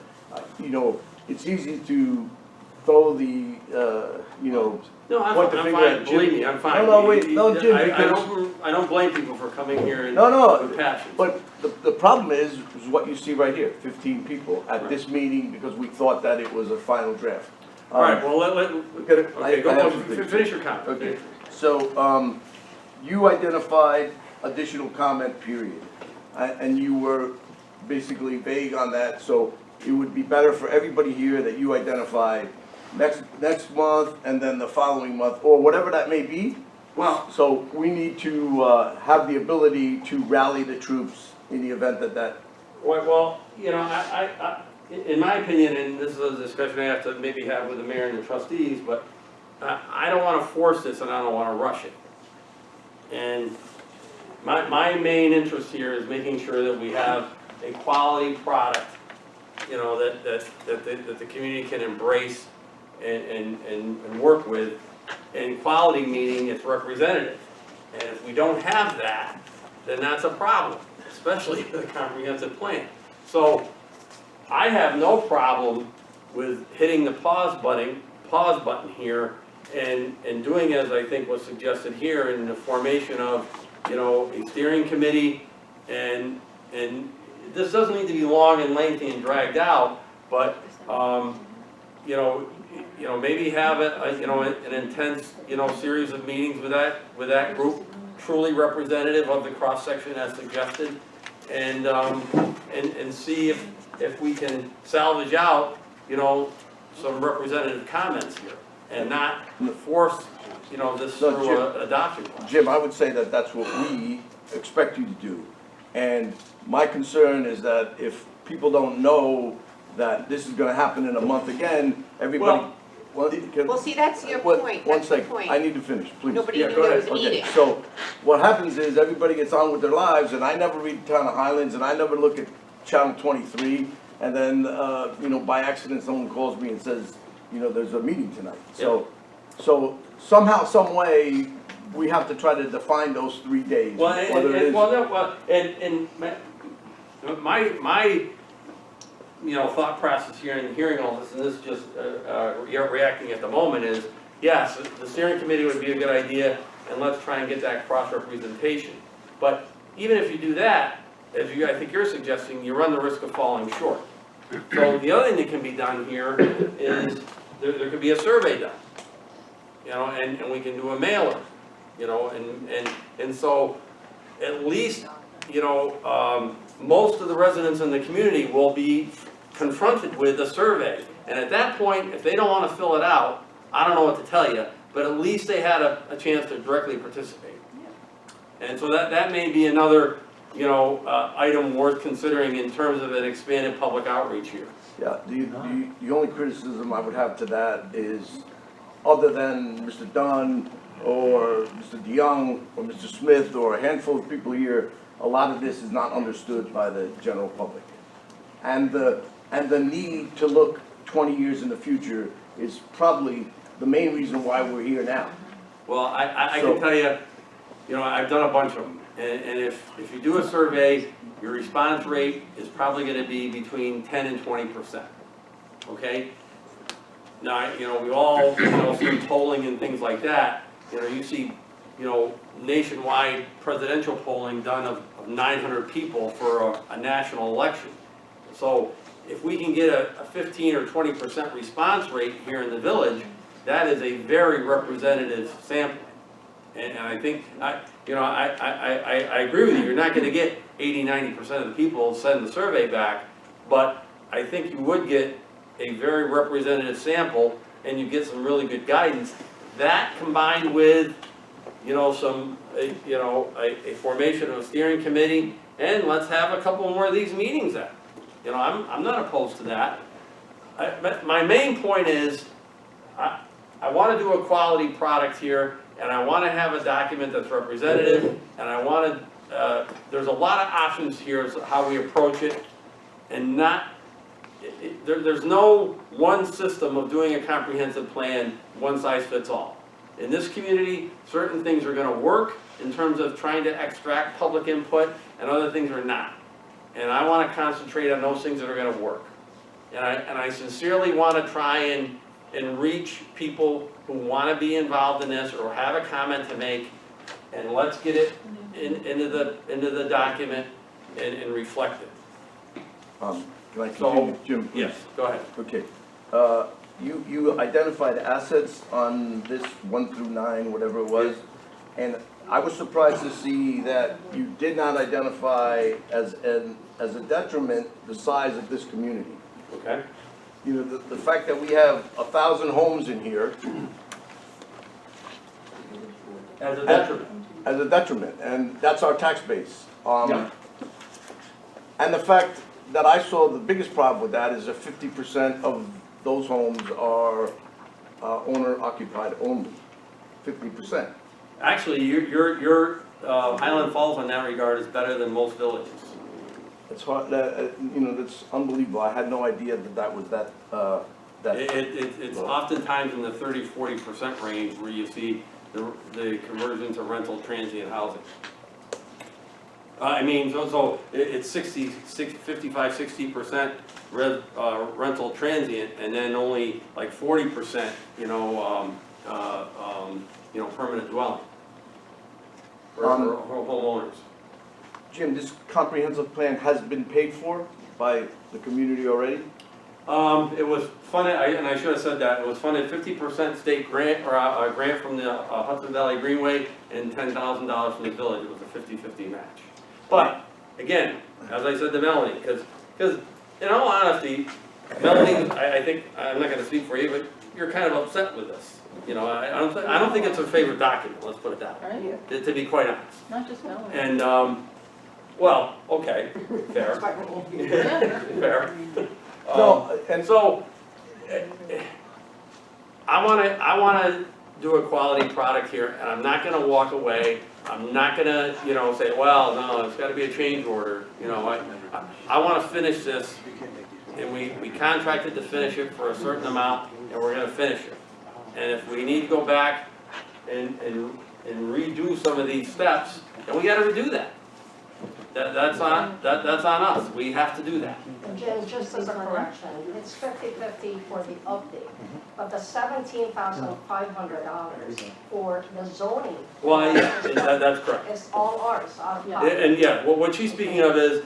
it's easy to throw the, No, I'm What to fine, I'm figure fine, out, believe Jim- me, I'm fine. No, wait, no, Jim, I because- don't blame people for coming here and No, with passion. but the problem is what you see right here, 15 people at this meeting because we thought that it was a final draft. All right, well, okay, I have go, some things. finish your comment. Okay, so, you identified additional comment period, and you were basically vague on that, so it would be better for everybody here that you identify next month and then the following month, or whatever that may be. Well, So we need to, have the ability to rally the troops in the event that well, you know, in my opinion, and this is a discussion I have to maybe have with the mayor and the trustees, but I don't wanna force this and I don't wanna rush it. And my main interest here is making sure that we have a quality product, you know, that the community can embrace and work with. And quality meaning it's representative. And if we don't have that, then that's a problem, especially with a comprehensive plan. So I have no problem with hitting the pause button here and doing as I think was suggested here in the formation of, you know, a steering committee and this doesn't need to be long and lengthy and dragged out, but, you know, maybe have an intense, you know, series of meetings with that group, truly representative of the cross-section as suggested, and see if we can salvage out, you know, some representative comments here, and not force, you know, this So, through a adoption process. Jim, I would say that that's what we expect you to do. And my concern is that if people don't know that this is gonna happen in a month again, everybody. Well, see, that's your One- point, One that's your second, point. I need to finish, please. Nobody Yeah, even go ahead. knows a meeting. Okay, so what happens is everybody gets on with their lives, and I never read Town of Highlands, and I never look at Channel 23, and then, you know, by accident, someone calls me and says, you know, there's a meeting tonight. So somehow, some way, we have to try to define those 3 days. Well, whether it is- and my you know, thought process here and hearing all this, and this is just reacting at the moment is, yes, the steering committee would be a good idea, and let's try and get that cross-representation. But even if you do that, as I think you're suggesting, you run the risk of falling short. So the other thing that can be done here is, there could be a survey done, you know, and we can do a mailer, you know, and so at least, you know, most of the residents in the community will be confronted with a survey. And at that point, if they don't want to fill it out, I don't know what to tell you, but at least they had a chance to directly participate. And so that may be another, you know, item worth considering in terms of an expanded public outreach here. Yeah, the only criticism I would have to that is, other than Mr. Dunn or Mr. DeYoung or Mr. Smith or a handful of people here, a lot of this is not understood by the general public. And the need to look 20 years in the future is probably the main reason why we're here now. Well, I can tell you, you know, I've done a bunch of them. And if you do a survey, your response rate is probably gonna be between 10 and 20%, okay? Now, you know, we all, you know, see polling and things like that. You know, you see, you know, nationwide presidential polling done of 900 people for a national election. So if we can get a 15 or 20% response rate here in the village, that is a very representative sampling. And I think, I agree with you, you're not gonna get 80, 90% of the people send the survey back, but I think you would get a very representative sample and you get some really good guidance. That combined with, you know, a formation of a steering committee, and let's have a couple more of these meetings then. You know, I'm not opposed to that. My main point is, I want to do a quality product here, and I want to have a document that's representative, and I want to, there's a lot of options here as to how we approach it, and not, there's no one system of doing a comprehensive plan, one size fits all. In this community, certain things are going to work in terms of trying to extract public input, and other things are not. And I want to concentrate on those things that are going to work. And I sincerely want to try and reach people who want to be involved in this or have a comment to make, and let's get it into the document. and reflect it. Can I So, continue, Jim? please? Yes, go ahead. Okay. You identified assets on this 1 through 9, whatever it was, and I was surprised to see that you did not identify as a detriment the size of this community. Okay? You know, the fact that we have 1,000 homes in here As a detriment. as a detriment, and that's our tax base. Yeah. And the fact that I saw the biggest problem with that is that 50% of those homes are owner occupied only, 50%. Actually, your Highland Falls in that regard is better than most villages. It's hard, you know, that's unbelievable. I had no idea that that was that, It's oftentimes in the 30-40% range where you see the conversion to rental transient housing. I mean, so it's 55-60% rental transient, and then only like 40%, permanent dwelling for homeowners. Jim, this comprehensive plan has been paid for by the community already? It was funded, and I should have said that, it was funded 50% state grant, or a grant from the Hudson Valley Greenway, and $10,000 from the village. It was a 50-50 match. But, again, as I said to Melanie, because in all honesty, Melanie, I think, I'm not gonna speak for you, but you're kind of upset with this. You know, I don't think it's her favorite document, let's put it that way, Right? to be quite honest. Not just Melanie. And, well, okay, fair. Fair. No, and So, I wanna do a quality product here, and I'm not gonna walk away. I'm not gonna, say, well, no, it's gotta be a change order, I wanna finish this, and we contracted to finish it for a certain amount, and we're gonna finish it. And if we need to go back and redo some of these steps, then we gotta redo that. That's on us, we have to do that. And Jim, just as a correction, it's 50-50 for the update, but the $17,500 for the zoning. Well, yeah, that's correct. It's all ours, out of Yeah. pocket. And yeah, what she's speaking of is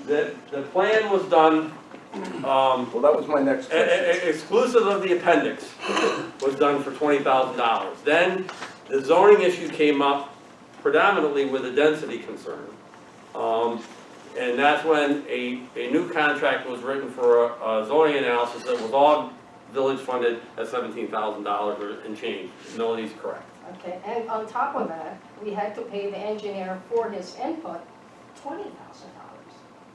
that the plan was done, well, that was my next question. exclusive of the appendix, was done for $20,000. Then the zoning issue came up predominantly with a density concern. And that's when a new contract was written for a zoning analysis that was all village funded at $17,000 and change. Melody's correct. Okay, and on top of that, we had to pay the engineer for his input $20,000.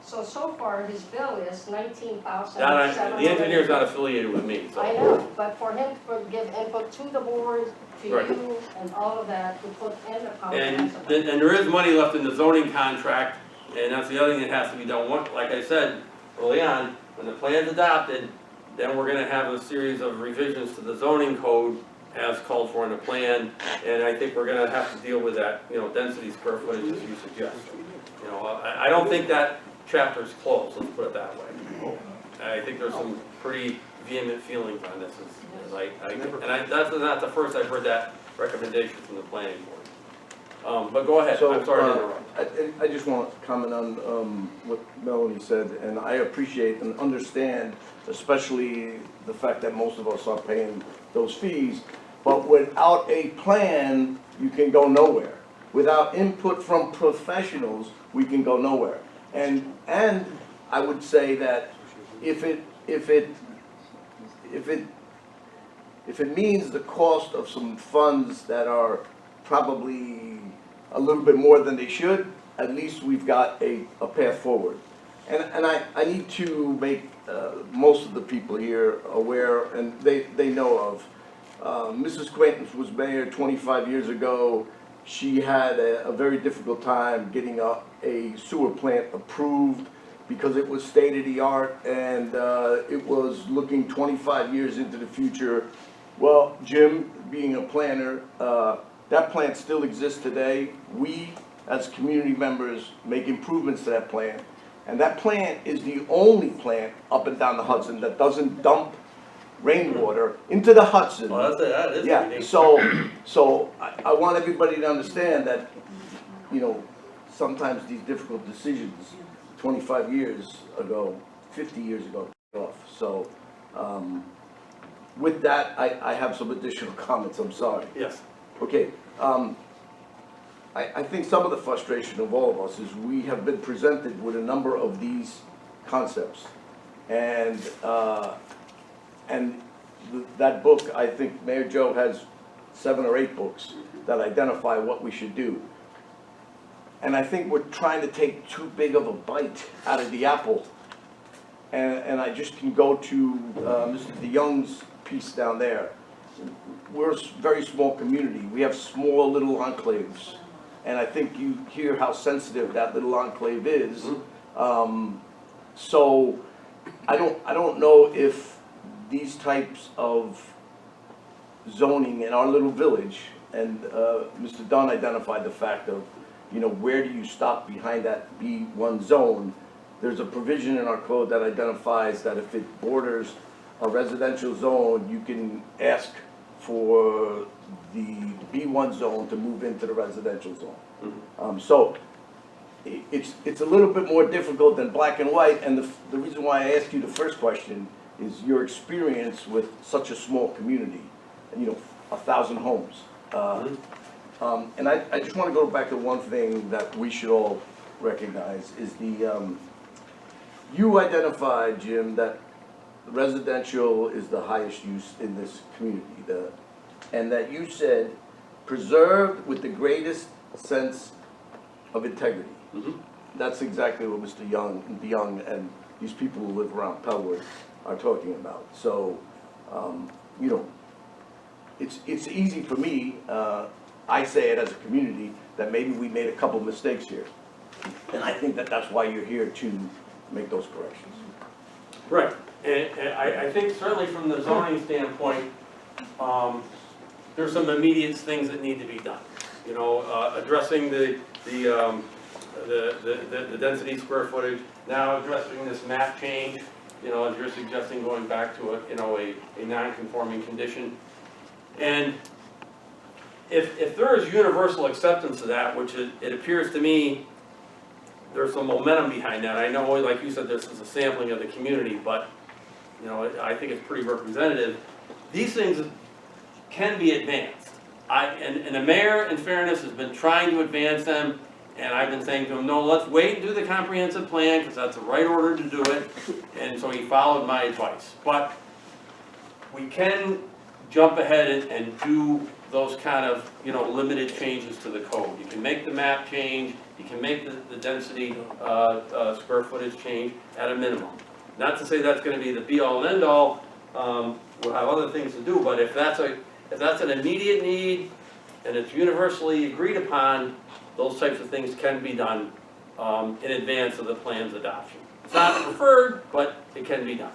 So far, his bill is $19,700. The engineer's not affiliated with me, so. I know, but for him to give input to the board, to Right. you, and all of that, to put in the And, comprehensive. and there is money left in the zoning contract, and that's the other thing that has to be done. Like I said early on, when the plan's adopted, then we're gonna have a series of revisions to the zoning code as called for in the plan, and I think we're gonna have to deal with that, density square footage as you suggest. I don't think that chapter's closed, let's put it that way. I think there's some pretty vehement feelings on this, that's not the first I've heard that recommendation from the planning board. But go ahead, So, I'm sorry to interrupt. I just want to comment on what Melanie said, and I appreciate and understand, especially the fact that most of us are paying those fees, but without a plan, you can go nowhere. Without input from professionals, we can go nowhere. And I would say that if it means the cost of some funds that are probably a little bit more than they should, at least we've got a path forward. And I need to make most of the people here aware, and they know of, Mrs. Quaintance was mayor 25 years ago. She had a very difficult time getting a sewer plant approved because it was state-of-the-art and it was looking 25 years into the future. Well, Jim, being a planner, that plant still exists today. We, as community members, make improvements to that plant. And that plant is the only plant up and down the Hudson that doesn't dump rainwater into the Hudson. Well, that is Yeah, unique. so I want everybody to understand that, sometimes these difficult decisions 25 years ago, 50 years ago, paid off. So with that, I have some additional comments, I'm sorry. Yes. Okay, I think some of the frustration of all of us is we have been presented with a number of these concepts. And that book, I think Mayor Joe has 7 or 8 books that identify what we should do. And I think we're trying to take too big of a bite out of the apple. And I just can go to Mr. DeYoung's piece down there. We're a very small community. We have small little enclaves. And I think you hear how sensitive that little enclave is. So I don't know if these types of zoning in our little village, and Mr. Dunn identified the fact of, you know, where do you stop behind that B1 zone? There's a provision in our code that identifies that if it borders a residential zone, you can ask for the B1 zone to move into the residential zone. So it's a little bit more difficult than black and white, and the reason why I asked you the first question is your experience with such a small community, you know, 1,000 homes. And I just want to go back to one thing that we should all recognize is you identified, Jim, that residential is the highest use in this community, and that you said preserved with the greatest sense of integrity. That's exactly what Mr. DeYoung and these people who live around Pellwood are talking about. So, you know, it's easy for me, I say it as a community, that maybe we made a couple mistakes here. And I think that that's why you're here to make those corrections. Right, and I think certainly from the zoning standpoint, there's some immediate things that need to be done. You know, addressing the density square footage, now addressing this map change, you know, as you're suggesting, going back to a non-conforming condition. And if there is universal acceptance of that, which it appears to me there's some momentum behind that. I know, like you said, this is a sampling of the community, but you know, I think it's pretty representative. These things can be advanced. And the mayor, in fairness, has been trying to advance them, and I've been saying to him, no, let's wait and do the comprehensive plan, because that's the right order to do it, and so he followed my advice. But we can jump ahead and do those kind of, you know, limited changes to the code. You can make the map change, you can make the density square footage change at a minimum. Not to say that's going to be the be-all and end-all, we'll have other things to do, but if that's an immediate need and it's universally agreed upon, those types of things can be done in advance of the plan's adoption. It's not preferred, but it can be done.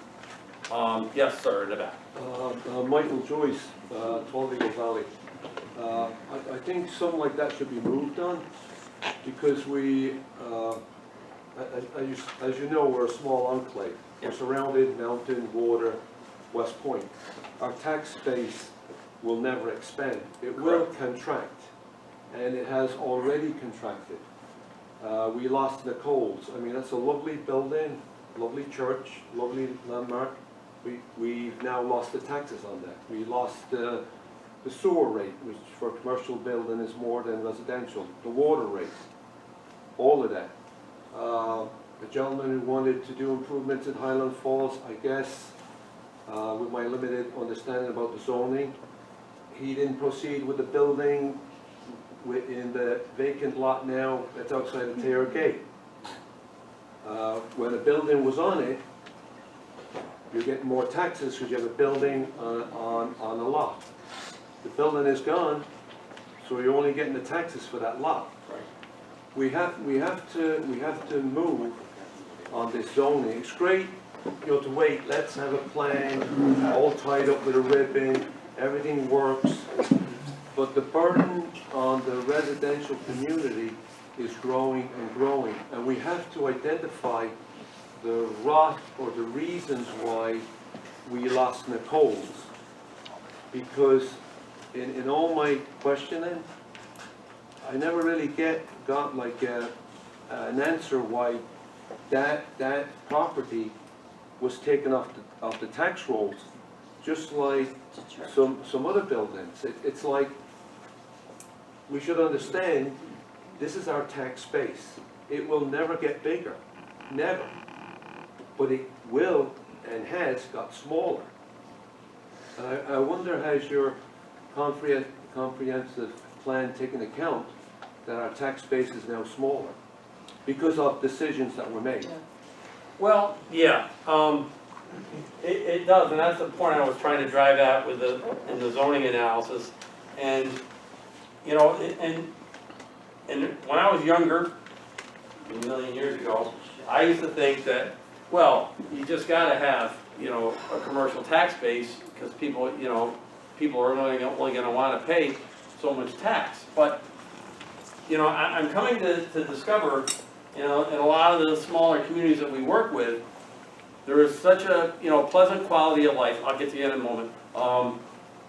Yes, sir, in the back. Michael Joyce, 12 Eagle Valley. I think something like that should be moved on, because we, as you know, we're a small enclave. We're surrounded, mountain, water, West Point. Our tax base will never expand. It will contract, and it has already contracted. We lost Nicole's. I mean, that's a lovely building, lovely church, lovely landmark. We've now lost the taxes on that. We lost the sewer rate, which for commercial building is more than residential. The water rate, all of that. The gentleman who wanted to do improvements in Highland Falls, I guess, with my limited understanding about the zoning, he didn't proceed with the building in the vacant lot now that's outside the Taylor Gate. When a building was on it, you're getting more taxes because you have a building on a lot. The building is gone, so you're only getting the taxes for that lot. We have to move on this zoning. It's great, you know, to wait. Let's have a plan, all tied up with a ribbon. Everything works, but the burden on the residential community is growing and growing, and we have to identify the rot or the reasons why we lost Nicole's. Because in all my questioning, I never really got like an answer why that property was taken off the tax rolls, just like some other buildings. It's like, we should understand, this is our tax base. It will never get bigger, never. But it will and has got smaller. And I wonder, has your comprehensive plan taken account that our tax base is now smaller because of decisions that were made? Well, yeah, it does, and that's the point I was trying to drive at with in the zoning analysis. And, you know, and when I was younger, a million years ago, I used to think that, well, you just gotta have, you know, a commercial tax base, because people, you know, people are only gonna wanna pay so much tax. But, you know, I'm coming to discover, you know, in a lot of the smaller communities that we work with, there is such a, you know, pleasant quality of life, I'll get to you in a moment,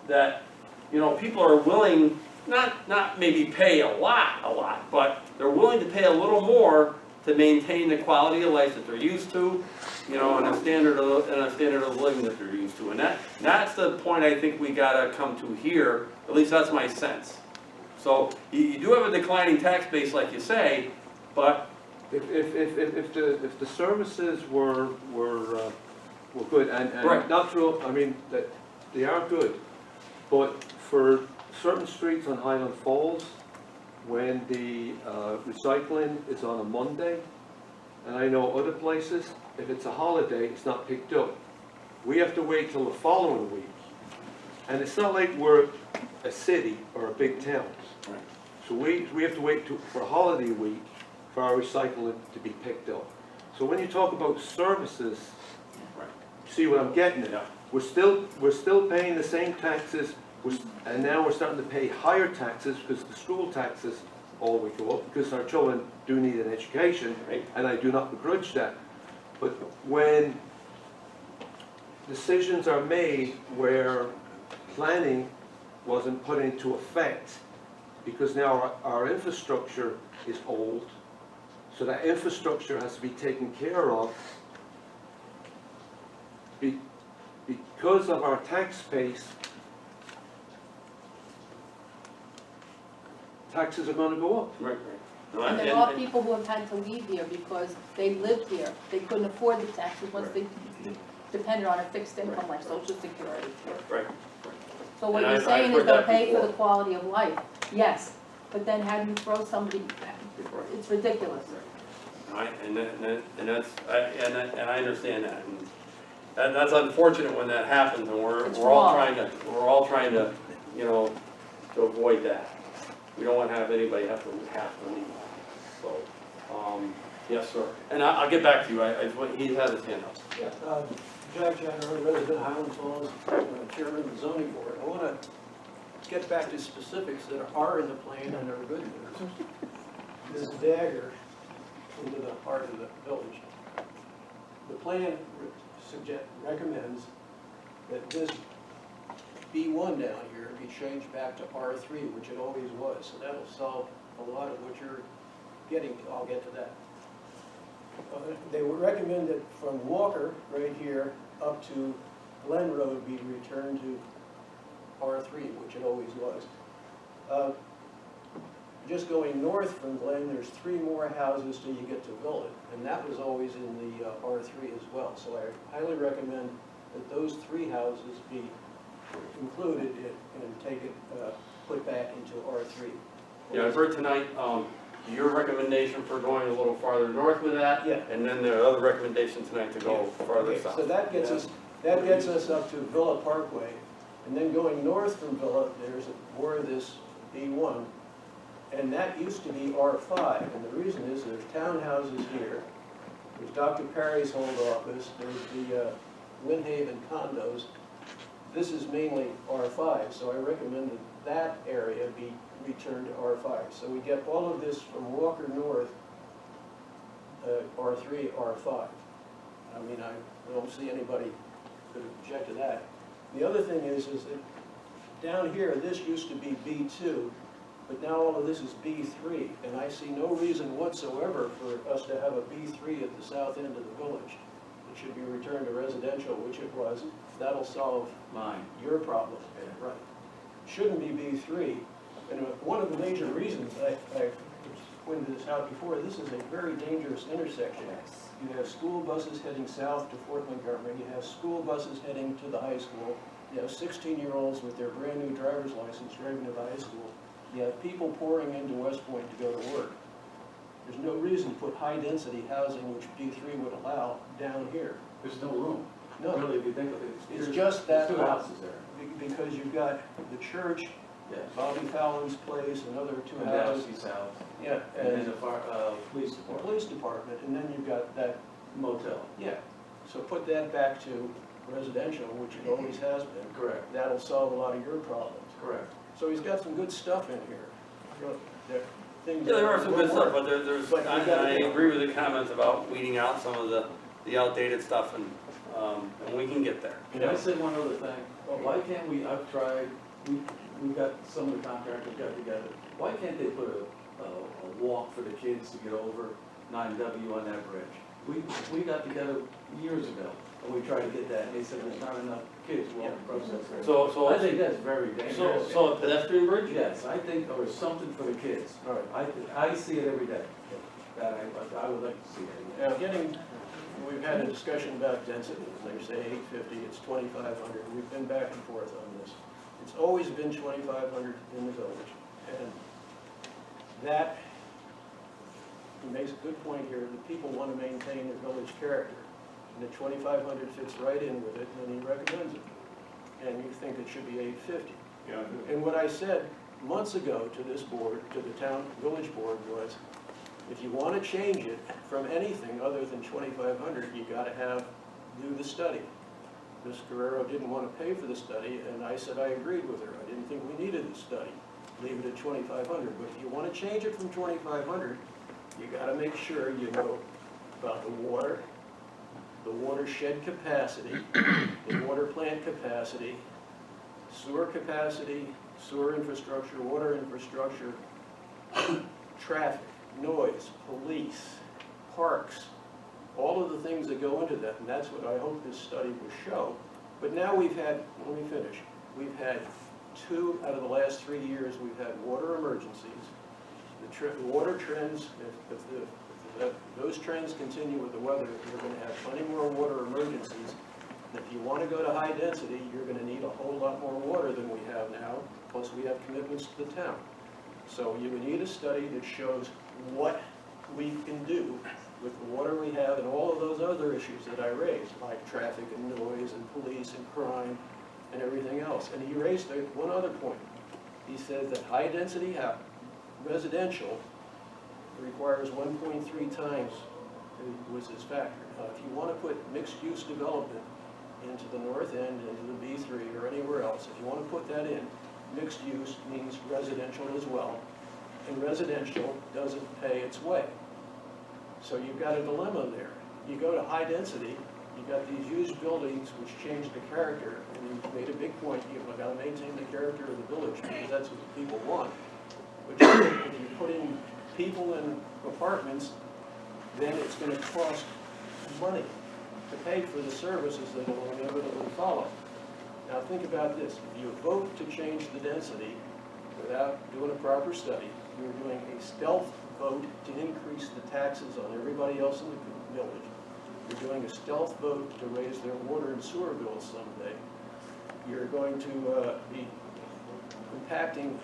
that, you know, people are willing, not maybe pay a lot, but they're willing to pay a little more to maintain the quality of life that they're used to, you know, and a standard of living that they're used to. And that's the point I think we gotta come to here, at least that's my sense. So, you do have a declining tax base, like you say, but If the services were good, and Right. not true, I mean, that they are good, but for certain streets on Highland Falls, when the recycling is on a Monday, and I know other places, if it's a holiday, it's not picked up. We have to wait till the following week. And it's not like we're a city or a big town. Right. So we have to wait for a holiday week for our recycling to be picked up. So when you talk about services, Right. see what I'm getting at? Yeah. We're still paying the same taxes, and now we're starting to pay higher taxes because the school taxes all we go up, because our children do need an education, Right. and I do not begrudge that. But when decisions are made where planning wasn't put into effect, because now our infrastructure is old, so that infrastructure has to be taken care of because of our tax base. Taxes are going to go up. Right. And there are people who have had to leave here because they lived here. They couldn't afford the taxes once they depended on a fixed income like Social Security. Right. So what And you're I've saying heard is they'll that pay for before. the quality of life, yes, but then how do you throw somebody, it's ridiculous. And that's, I understand that, and that's unfortunate when that happens, and we're It's all wrong. trying to, you know, to avoid that. We don't want to have anybody have to leave, so, yes, sir. And I'll get back to you, he has his hand up. Yeah, Jack Jenner, resident of Highland Falls, chairman of the zoning board. I want to get back to specifics that are in the plan and are good news. This dagger into the heart of the village. The plan recommends that this B1 down here be changed back to R3, which it always was. So that'll solve a lot of what you're getting to. I'll get to that. They would recommend that from Walker, right here, up to Glen Road be returned to R3, which it always was. Just going north from Glen, there's 3 more houses till you get to Villa, and that was always in the R3 as well. So I highly recommend that those 3 houses be included and take it, put back into R3. Yeah, I've heard tonight, your recommendation for going a little farther north with that. Yeah. And then the other recommendation tonight to go farther Okay, south. so that gets us up to Villa Parkway, and then going north from Villa, there's more of this B1, and that used to be R5, and the reason is there's townhouses here, there's Dr. Perry's old office, there's the Windhaven condos. This is mainly R5, so I recommend that area be returned to R5. So we get all of this from Walker North, R3, R5. I mean, I don't see anybody could object to that. The other thing is that down here, this used to be B2, but now all of this is B3, and I see no reason whatsoever for us to have a B3 at the south end of the village. It should be returned to residential, which it was. That'll solve Mine. your problem. Right. Shouldn't be B3. And one of the major reasons, I pointed this out before, this is a very dangerous intersection. You have school buses heading south to Fort Montgomery, you have school buses heading to the high school, you have 16-year-olds with their brand-new driver's license driving to the high school, you have people pouring into West Point to go to work. There's no reason to put high-density housing, which B3 would allow, down here. There's no room. No, Really, if you think of it. it's there's- just that there's two lot. houses there. Because you've got the church, Yes. Bobby Fallon's place, another two And houses. Dempsey's house, Yeah, and then and the police the department, police department, and then you've got that, motel. yeah. So put that back to residential, which it always has been. Correct, That'll solve a lot of your problems. correct. So he's got some good stuff in here. You know, things Yeah, there are some good that stuff, work. but there's, But you I gotta- agree with the comments about weeding out some of the outdated stuff, and we can get there. Can I say one other thing? Why can't we, I've tried, we've got, some of the contractors got together, why can't they put a walk for the kids to get over 9W on that bridge? We got together years ago, and we tried to get that, and they said there's not enough kids walking across that bridge. So, I think that's very dangerous. so a pedestrian bridge? Yes, I think, or something for the kids. All right. I see it every day, that I would like to see it. Now, we've had a discussion about density. They say 850, it's 2,500. We've been back and forth on this. It's always been 2,500 in the village. And that, he makes a good point here, that people want to maintain their village character. And the 2,500 fits right in with it, and he recommends it. And you think it should be 850. Yeah, And what I said months ago to this board, to the town village board, was, if you want to change it from anything other than 2,500, you got to do the study. Ms. Guerrero didn't want to pay for the study, and I said I agreed with her. I didn't think we needed the study. Leave it at 2,500. But if you want to change it from 2,500, you got to make sure you know about the water, the watershed capacity, the water plant capacity, sewer capacity, sewer infrastructure, water infrastructure, traffic, noise, police, parks, all of the things that go into that, and that's what I hope this study will show. But now we've had, let me finish, we've had 2 out of the last 3 years, we've had water emergencies. The water trends, if those trends continue with the weather, you're going to have plenty more water emergencies. And if you want to go to high density, you're going to need a whole lot more water than we have now, plus we have commitments to the town. So you would need a study that shows what we can do with the water we have and all of those other issues that I raised, like traffic and noise and police and crime and everything else. And he raised one other point. He said that high-density residential requires 1.3 times, was his factor. Now, if you want to put mixed-use development into the north end, into the B3 or anywhere else, if you want to put that in, mixed use means residential as well. And residential doesn't pay its way. So you've got a dilemma there. You go to high density, you've got these huge buildings which change the character, and you made a big point, you've got to maintain the character of the village, because that's what the people want. But if you put in people in apartments, then it's going to cost money to pay for the services that will inevitably follow. Now think about this, if you vote to change the density without doing a proper study, you're doing a stealth vote to increase the taxes on everybody else in the village. You're doing a stealth vote to raise their water and sewer bills someday. You're going to be impacting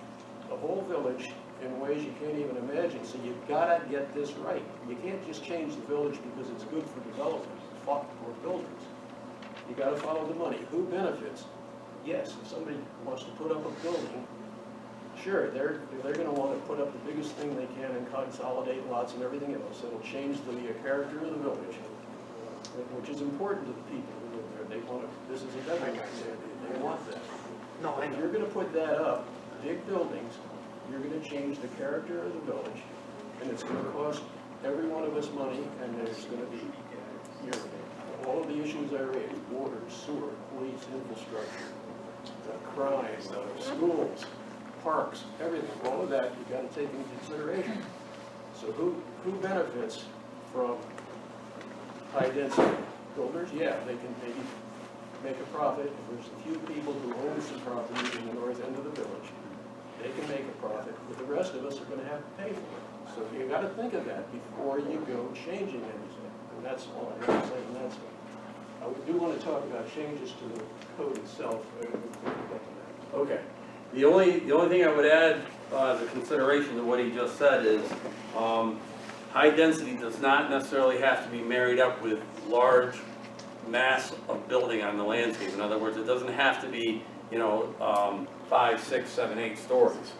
the whole village in ways you can't even imagine. So you've got to get this right. You can't just change the village because it's good for developers or builders. You got to follow the money. Who benefits? Yes, if somebody wants to put up a building, sure, they're going to want to put up the biggest thing they can and consolidate lots and everything else. It'll change the character of the village, which is important to the people who live there. They want to, this is a government community. They want that. No, I If know. you're going to put that up, big buildings, you're going to change the character of the village, and it's going to cost every one of us money, and there's going to be, all of the issues I raised, water, sewer, police, infrastructure, crime, schools, parks, everything, all of that, you've got to take into consideration. So who benefits from high density builders? Yeah, they can maybe make a profit. If there's a few people who own some properties in the north end of the village, they can make a profit, but the rest of us are gonna have to pay for it. So you gotta think of that before you go changing anything, and that's all I have to say, and that's it. I do wanna talk about changes to the code itself. Okay. The only thing I would add, as a consideration to what he just said is, high density does not necessarily have to be married up with large mass of building on the landscape. In other words, it doesn't have to be, 5, 6, 7, 8 stories.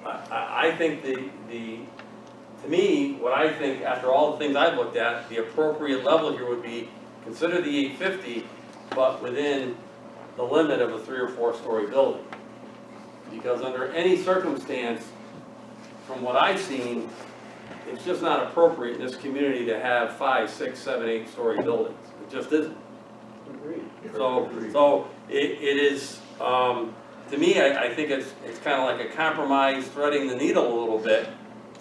I think to me, what I think, after all the things I've looked at, the appropriate level here would be, consider the 850, but within the limit of a 3 or 4 story building. Because under any circumstance, from what I've seen, it's just not appropriate in this community to have 5, 6, 7, 8 story buildings. It just isn't. Agreed. So it is, to me, I think it's kind of like a compromise, threading the needle a little bit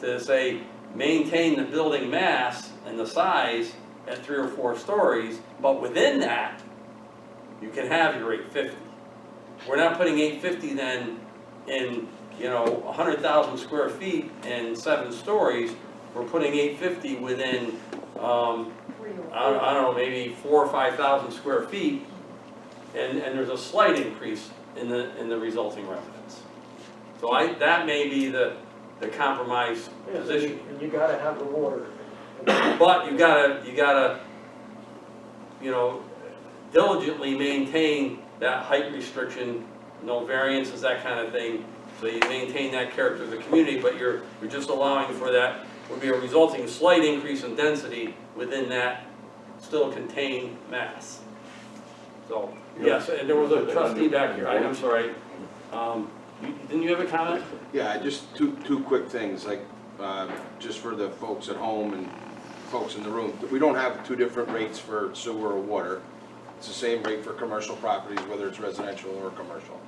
to say, maintain the building mass and the size at 3 or 4 stories, but within that, you can have your 850. We're not putting 850 then in, 100,000 square feet and 7 stories. We're putting 850 within, I don't know, maybe 4,000 or 5,000 square feet, and there's a slight increase in the resulting residents. So that may be the compromise position. And you gotta have the water. But you gotta, diligently maintain that height restriction, no variances, that kind of thing. So you maintain that character of the community, but you're just allowing for that, would be a resulting slight increase in density within that still contained mass. So, yes, and there was a trustee back here, I'm sorry. Didn't you have a comment? Yeah, just two quick things, like, just for the folks at home and folks in the room. We don't have 2 different rates for sewer or water. It's the same rate for commercial properties, whether it's residential or commercial.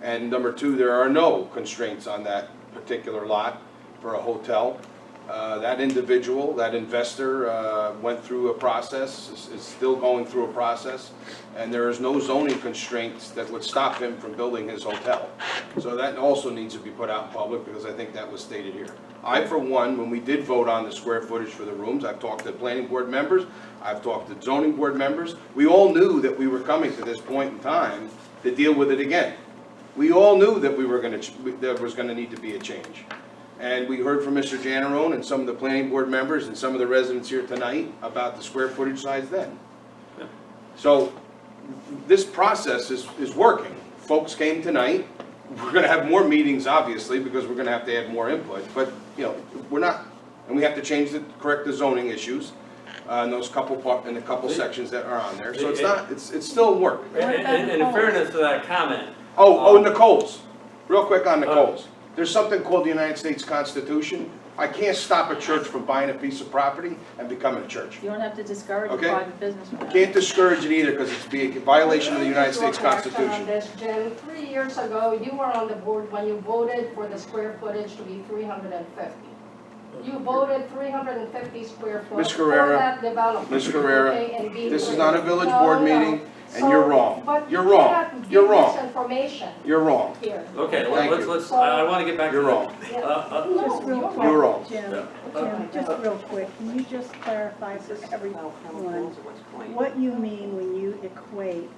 And number 2, there are no constraints on that particular lot for a hotel. That individual, that investor, went through a process, is still going through a process, and there is no zoning constraints that would stop him from building his hotel. So that also needs to be put out in public, because I think that was stated here. I, for one, when we did vote on the square footage for the rooms, I've talked to planning board members, I've talked to zoning board members, we all knew that we were coming to this point in time to deal with it again. We all knew that there was gonna need to be a change. And we heard from Mr. Janarone and some of the planning board members and some of the residents here tonight about the square footage size then. So this process is working. Folks came tonight. We're gonna have more meetings, obviously, because we're gonna have to add more input, but, we're not, and we have to correct the zoning issues, in those in the couple sections that are on there. So it's still work. And in fairness to that comment. Nicole's, real quick on Nicole's. There's something called the United States Constitution. I can't stop a church from buying a piece of property and becoming a church. You don't have to discourage Okay. private business from that. Can't discourage it either, because it's a violation of the United States Constitution. This, Jim, 3 years ago, you were on the board when you voted for the square footage to be 350. You voted 350 square foot Ms. for Carrera, that development. Ms. Carrera, okay, and be this is free. not a village No, board no. meeting, and So, you're wrong. but You're you wrong. cannot You're give wrong. this information You're wrong. here. Okay, Thank let's, you. I want to get back to You're the- wrong. No, Just real quick. You're wrong. Jim, just real quick, can you just clarify for everyone what you mean when you equate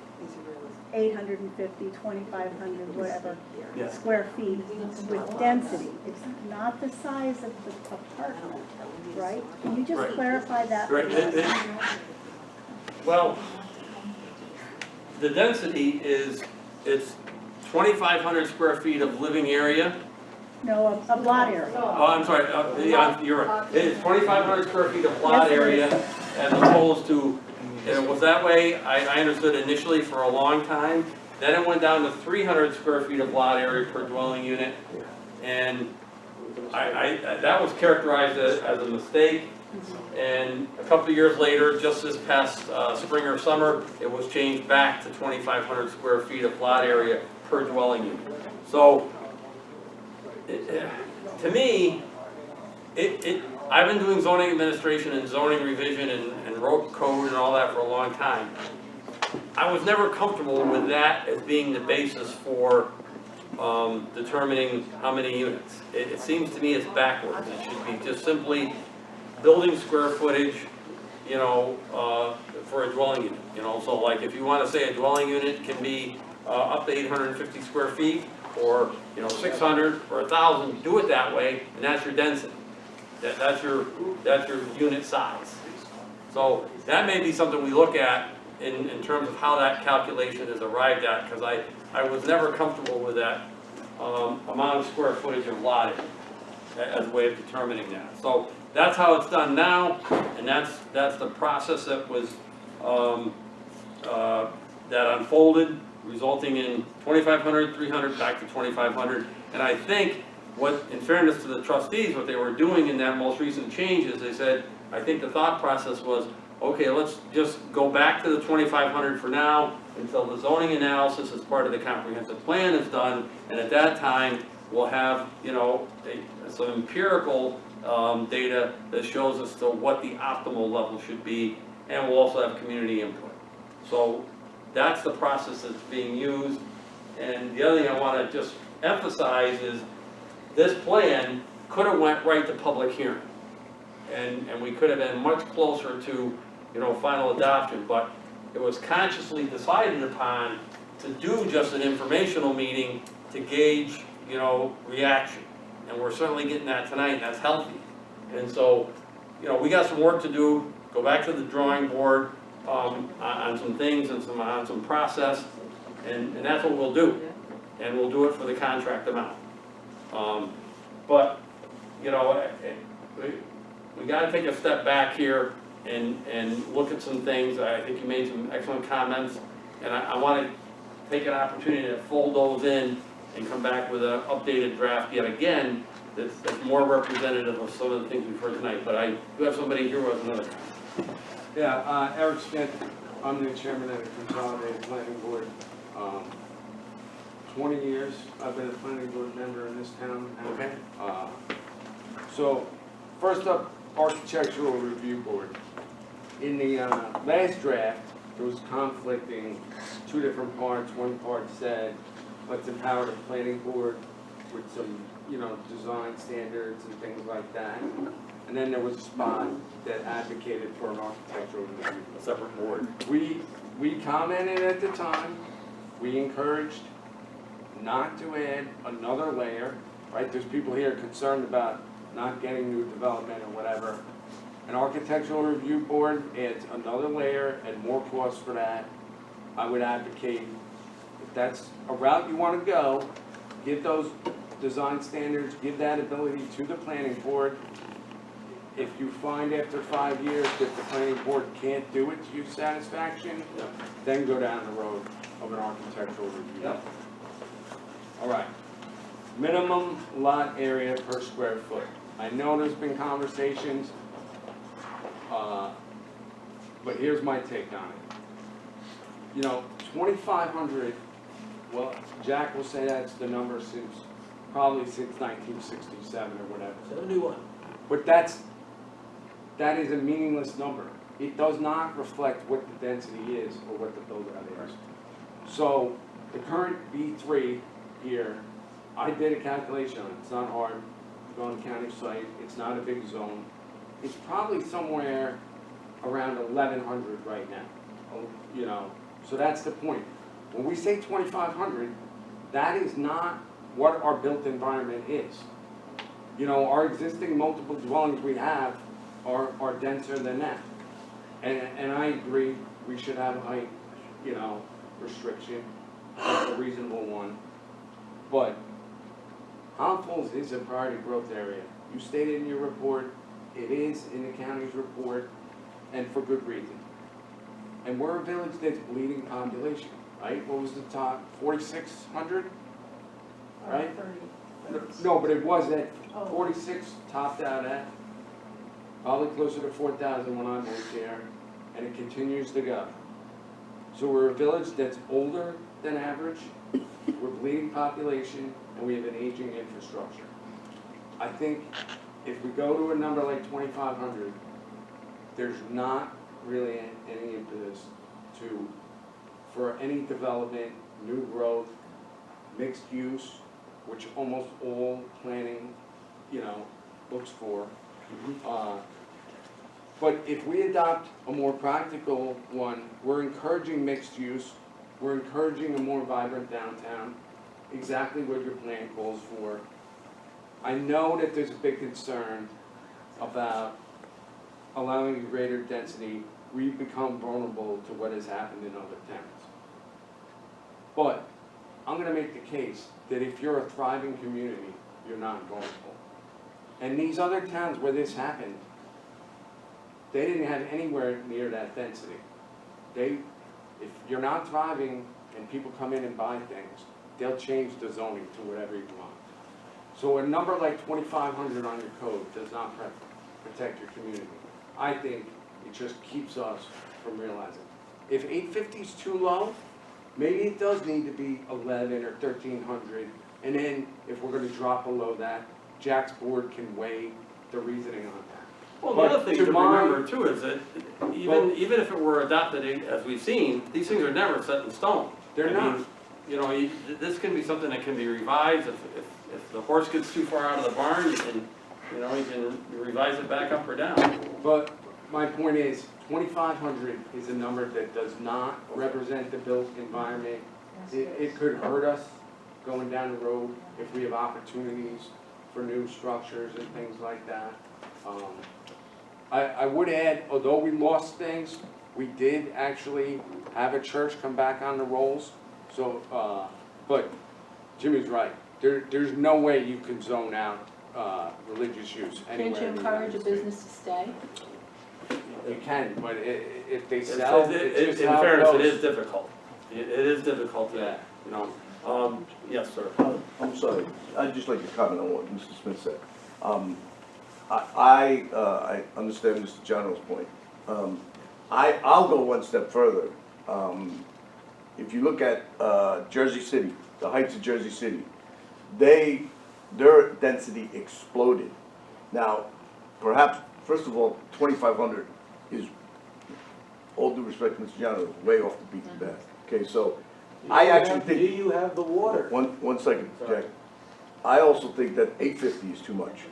850, 2,500, whatever, Yeah. square feet with density? It's not the size of the apartment, right? Can you just Right. clarify that? Right, well, the density it's 2,500 square feet of living area. No, a lot area. Oh, I'm sorry, you're right. It's 2,500 square feet of lot area as opposed to, and it was that way, I understood initially for a long time. Then it went down to 300 square feet of lot area per dwelling unit. And that was characterized as a mistake. And a couple of years later, just this past spring or summer, it was changed back to 2,500 square feet of lot area per dwelling unit. So To me, I've been doing zoning administration and zoning revision and road code and all that for a long time. I was never comfortable with that as being the basis for determining how many units. It seems to me it's backwards. It should be just simply building square footage, you know, for a dwelling unit, you know. So like if you want to say a dwelling unit can be up to 850 square feet, or, you know, 600 or 1,000, do it that way, and that's your density. That's your unit size. So that may be something we look at in terms of how that calculation is arrived at, because I was never comfortable with that amount of square footage allotted as a way of determining that. So that's how it's done now, and that's the process that was that unfolded, resulting in 2,500, 300, back to 2,500. And I think what, in fairness to the trustees, what they were doing in that most recent change is they said, I think the thought process was, okay, let's just go back to the 2,500 for now until the zoning analysis as part of the comprehensive plan is done, and at that time, we'll have, you know, some empirical data that shows us to what the optimal level should be, and we'll also have community input. So that's the process that's being used. And the other thing I want to just emphasize is this plan could have went right to public hearing. And we could have been much closer to, you know, final adoption, but it was consciously decided upon to do just an informational meeting to gauge, you know, reaction. And we're certainly getting that tonight, and that's healthy. And so, you know, we got some work to do, go back to the drawing board on some things and on some process, and that's what we'll do. And we'll do it for the contract amount. But, you know, we gotta take a step back here and look at some things. I think you made some excellent comments, and I wanna take an opportunity to fold those in and come back with an updated draft yet again that's more representative of some of the things we've heard tonight. But I do have somebody here who has another comment. Yeah, Eric Smith, I'm the chairman of the Consolidated Planning Board. 20 years I've been a planning board member in this town. Okay. So, first up, Architectural Review Board. In the last draft, there was conflicting, two different parts. One part said, let's empower the planning board with some, you know, design standards and things like that. And then there was a spot that advocated for an architectural review. A separate board. We commented at the time, we encouraged not to add another layer, right? There's people here concerned about not getting new development or whatever. An architectural review board adds another layer and more cost for that. I would advocate, if that's a route you want to go, give those design standards, give that ability to the planning board. If you find after 5 years that the planning board can't do it to your satisfaction, then go down the road of an architectural review. Yep. All right. Minimum lot area per square foot. I know there's been conversations, but here's my take on it. You know, 2,500, well, Jack will say that's the number probably since 1967 or whatever. 71. But that is a meaningless number. It does not reflect what the density is or what the build-out is. So the current B3 here, I did a calculation on it. It's not hard. Go on the county site. It's not a big zone. It's probably somewhere around 1,100 right now. You know, so that's the point. When we say 2,500, that is not what our built environment is. You know, our existing multiple dwellings we have are denser than that. And I agree, we should have a height, you know, restriction, a reasonable one. But Holland Falls is a priority growth area. You stated in your report, it is in the county's report, and for good reason. And we're a village that's bleeding population, right? What was the top, 4,600? Right? 30. No, but it was at 46, topped out at, probably closer to 4,000 when I moved here, and it continues to go. So we're a village that's older than average, we're bleeding population, and we have an aging infrastructure. I think if we go to a number like 2,500, there's not really any impetus for any development, new growth, mixed use, which almost all planning, looks for. But if we adopt a more practical one, we're encouraging mixed use, we're encouraging a more vibrant downtown, exactly what your plan calls for. I know that there's a big concern about allowing a greater density. We've become vulnerable to what has happened in other towns. But I'm gonna make the case that if you're a thriving community, you're not vulnerable. And these other towns where this happened, they didn't have anywhere near that density. If you're not thriving and people come in and buy things, they'll change the zoning to whatever you want. So a number like 2,500 on your code does not protect your community. I think it just keeps us from realizing. If 850 is too low, maybe it does need to be 11 or 1,300, and then if we're gonna drop below that, Jack's board can weigh the reasoning on that. Well, But the other thing to to my- remember too is that even if it were adopted as we've seen, these things are never set in stone. They're I not. mean, this can be something that can be revised if the horse gets too far out of the barn, you can revise it back up or down. But my point is, 2,500 is a number that does not represent the built environment. It could hurt us going down the road if we have opportunities for new structures and things like that. I would add, although we lost things, we did actually have a church come back on the rolls. So, but Jimmy's right. There's no way you can zone out religious use anywhere. Can't you in the encourage a United States. business to stay? You can, but if they sell, it's just In how it fairness, it goes. is difficult. It is difficult, Yeah. Yes, sir. I'm sorry, I'd just like to comment on what Mr. Smith said. I understand Mr. General's point. I'll go one step further. If you look at Jersey City, the heights of Jersey City, their density exploded. Now, perhaps, first of all, 2,500 is, all due respect to Mr. General, way off the beaten path. Okay, so I actually think. Do you have the water? One second, Jack. I also think that 850 is too much.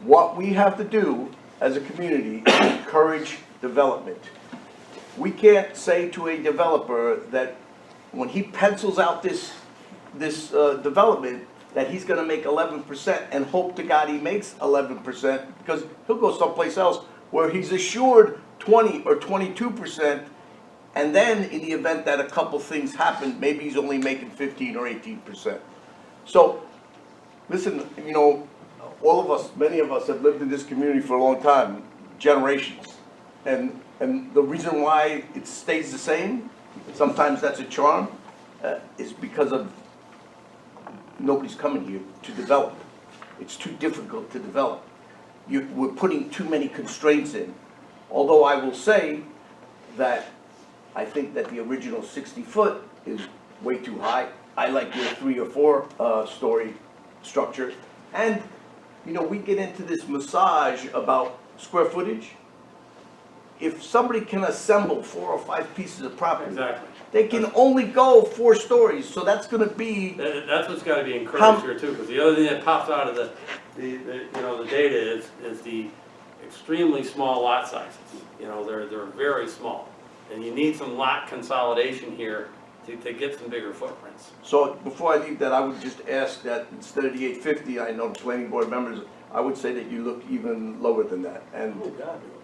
What we have to do as a community is encourage development. We can't say to a developer that when he pencils out this development, that he's gonna make 11% and hope to God he makes 11%, because he'll go someplace else where he's assured 20 or 22%, and then in the event that a couple things happen, maybe he's only making 15 or 18%. So, listen, all of us, many of us have lived in this community for a long time, generations. And the reason why it stays the same, sometimes that's a charm, is because of nobody's coming here to develop. It's too difficult to develop. We're putting too many constraints in. Although I will say that I think that the original 60-foot is way too high. I like your 3 or 4 story structure. And, we get into this massage about square footage. If somebody can assemble 4 or 5 pieces of property, Exactly. they can only go 4 stories, so that's gonna be, That's what's gotta be encouraged here too, because the other thing that pops out of the data is the extremely small lot sizes. They're very small. And you need some lot consolidation here to get some bigger footprints. so before I leave that, I would just ask that instead of the 850, I know planning board members, I would say that you look even lower than that, and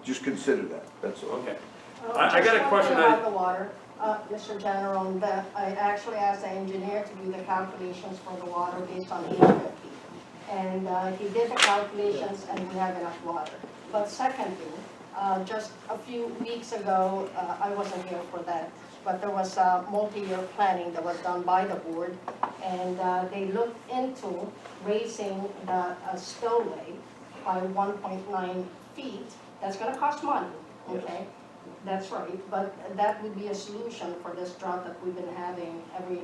just consider that, that's all. Okay. I got a question. About the water, Mr. General, that I actually asked the engineer to do the calculations for the water based on 850. And he did the calculations and we have enough water. But secondly, just a few weeks ago, I wasn't here for that, but there was multi-year planning that was done by the board, and they looked into raising the spillway by 1.9 feet. That's gonna cost money, okay? That's right, but that would be a solution for this drought that we've been having every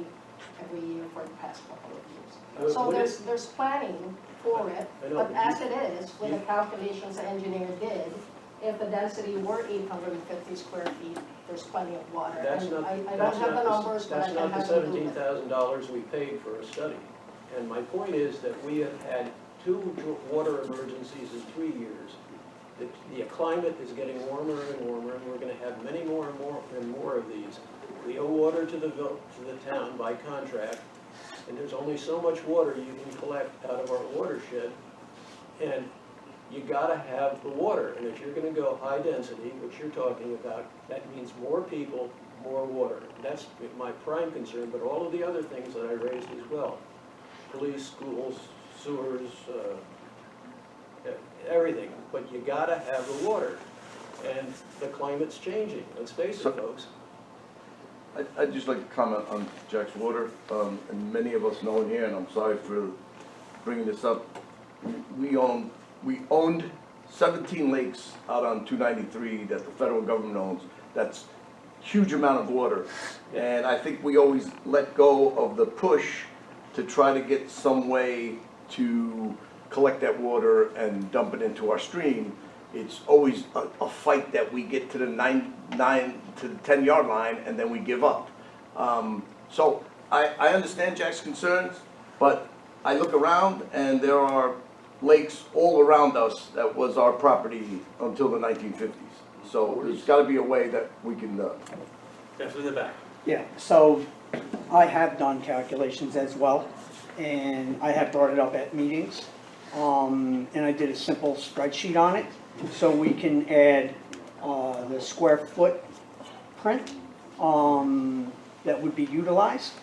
every year for the past couple of years. Would- So would there's planning for it, I know, but but as it is, with the calculations the engineer did, if the density were 850 square feet, there's plenty of water. That's And not, I don't that's have the not, numbers, but I that's can not the have them do it. $17,000 we paid for a study. And my point is that we have had 2 water emergencies in 3 years. The climate is getting warmer and warmer, and we're gonna have many more and more of these. We owe water to the town by contract, and there's only so much water you can collect out of our watershed. And you gotta have the water, and if you're gonna go high density, which you're talking about, that means more people, more water. That's my prime concern, but all of the other things that I raised as well. Police, schools, sewers, everything, but you gotta have the water. And the climate's changing, let's face it, folks. I'd just like to comment on Jack's Water, and many of us know in here, and I'm sorry for bringing this up. We owned 17 lakes out on 293 that the federal government owns. That's huge amount of water. And I think we always let go of the push to try to get some way to collect that water and dump it into our stream. It's always a fight that we get to the 9 to the 10-yard line and then we give up. So I understand Jack's concerns, but I look around and there are lakes all around us that was our property until the 1950s. So there's got to be a way that we can. That's in the back. Yeah, so I have done calculations as well, and I have brought it up at meetings. And I did a simple spreadsheet on it, so we can add the square foot print that would be utilized,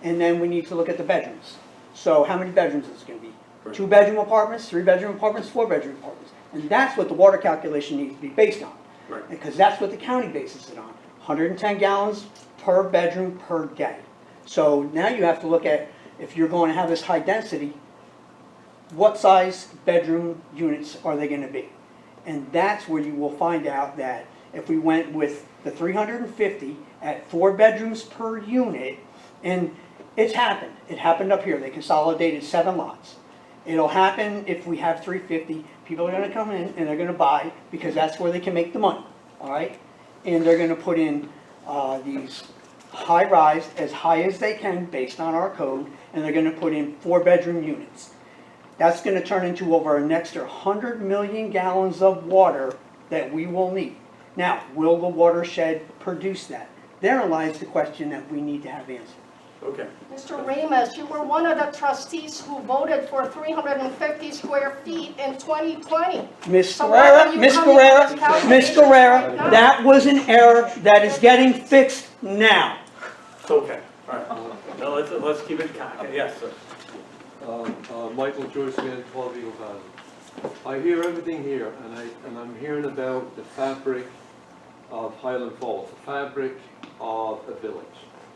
and then we need to look at the bedrooms. So how many bedrooms is it going to be? 2-bedroom apartments, 3-bedroom apartments, 4-bedroom apartments, and that's what the water calculation needs to be based on. Right. Because that's what the county bases it on, 110 gallons per bedroom per day. So now you have to look at, if you're going to have this high density, what size bedroom units are they going to be? And that's where you will find out that if we went with the 350 at 4 bedrooms per unit, and it's happened. It happened up here. They consolidated 7 lots. It'll happen if we have 350. People are going to come in and they're going to buy because that's where they can make the money, all right? And they're going to put in these high-rise, as high as they can based on our code, and they're going to put in 4-bedroom units. That's going to turn into over an extra 100 million gallons of water that we will need. Now, will the watershed produce that? Therein lies the question that we need to have answered. Okay. Mr. Ramos, you were one of the trustees who voted for 350 square feet in 2020. Miss So why are Guerrera, you Miss coming Guerrera, with this Miss calculation Guerrera, right now? that was an error that is getting fixed now. Okay, all right. Now, let's keep it calm. Yes, sir. Michael Joyce again, 12 Eagle Valley. I hear everything here, and I'm hearing about the fabric of Highland Falls, the fabric of a village.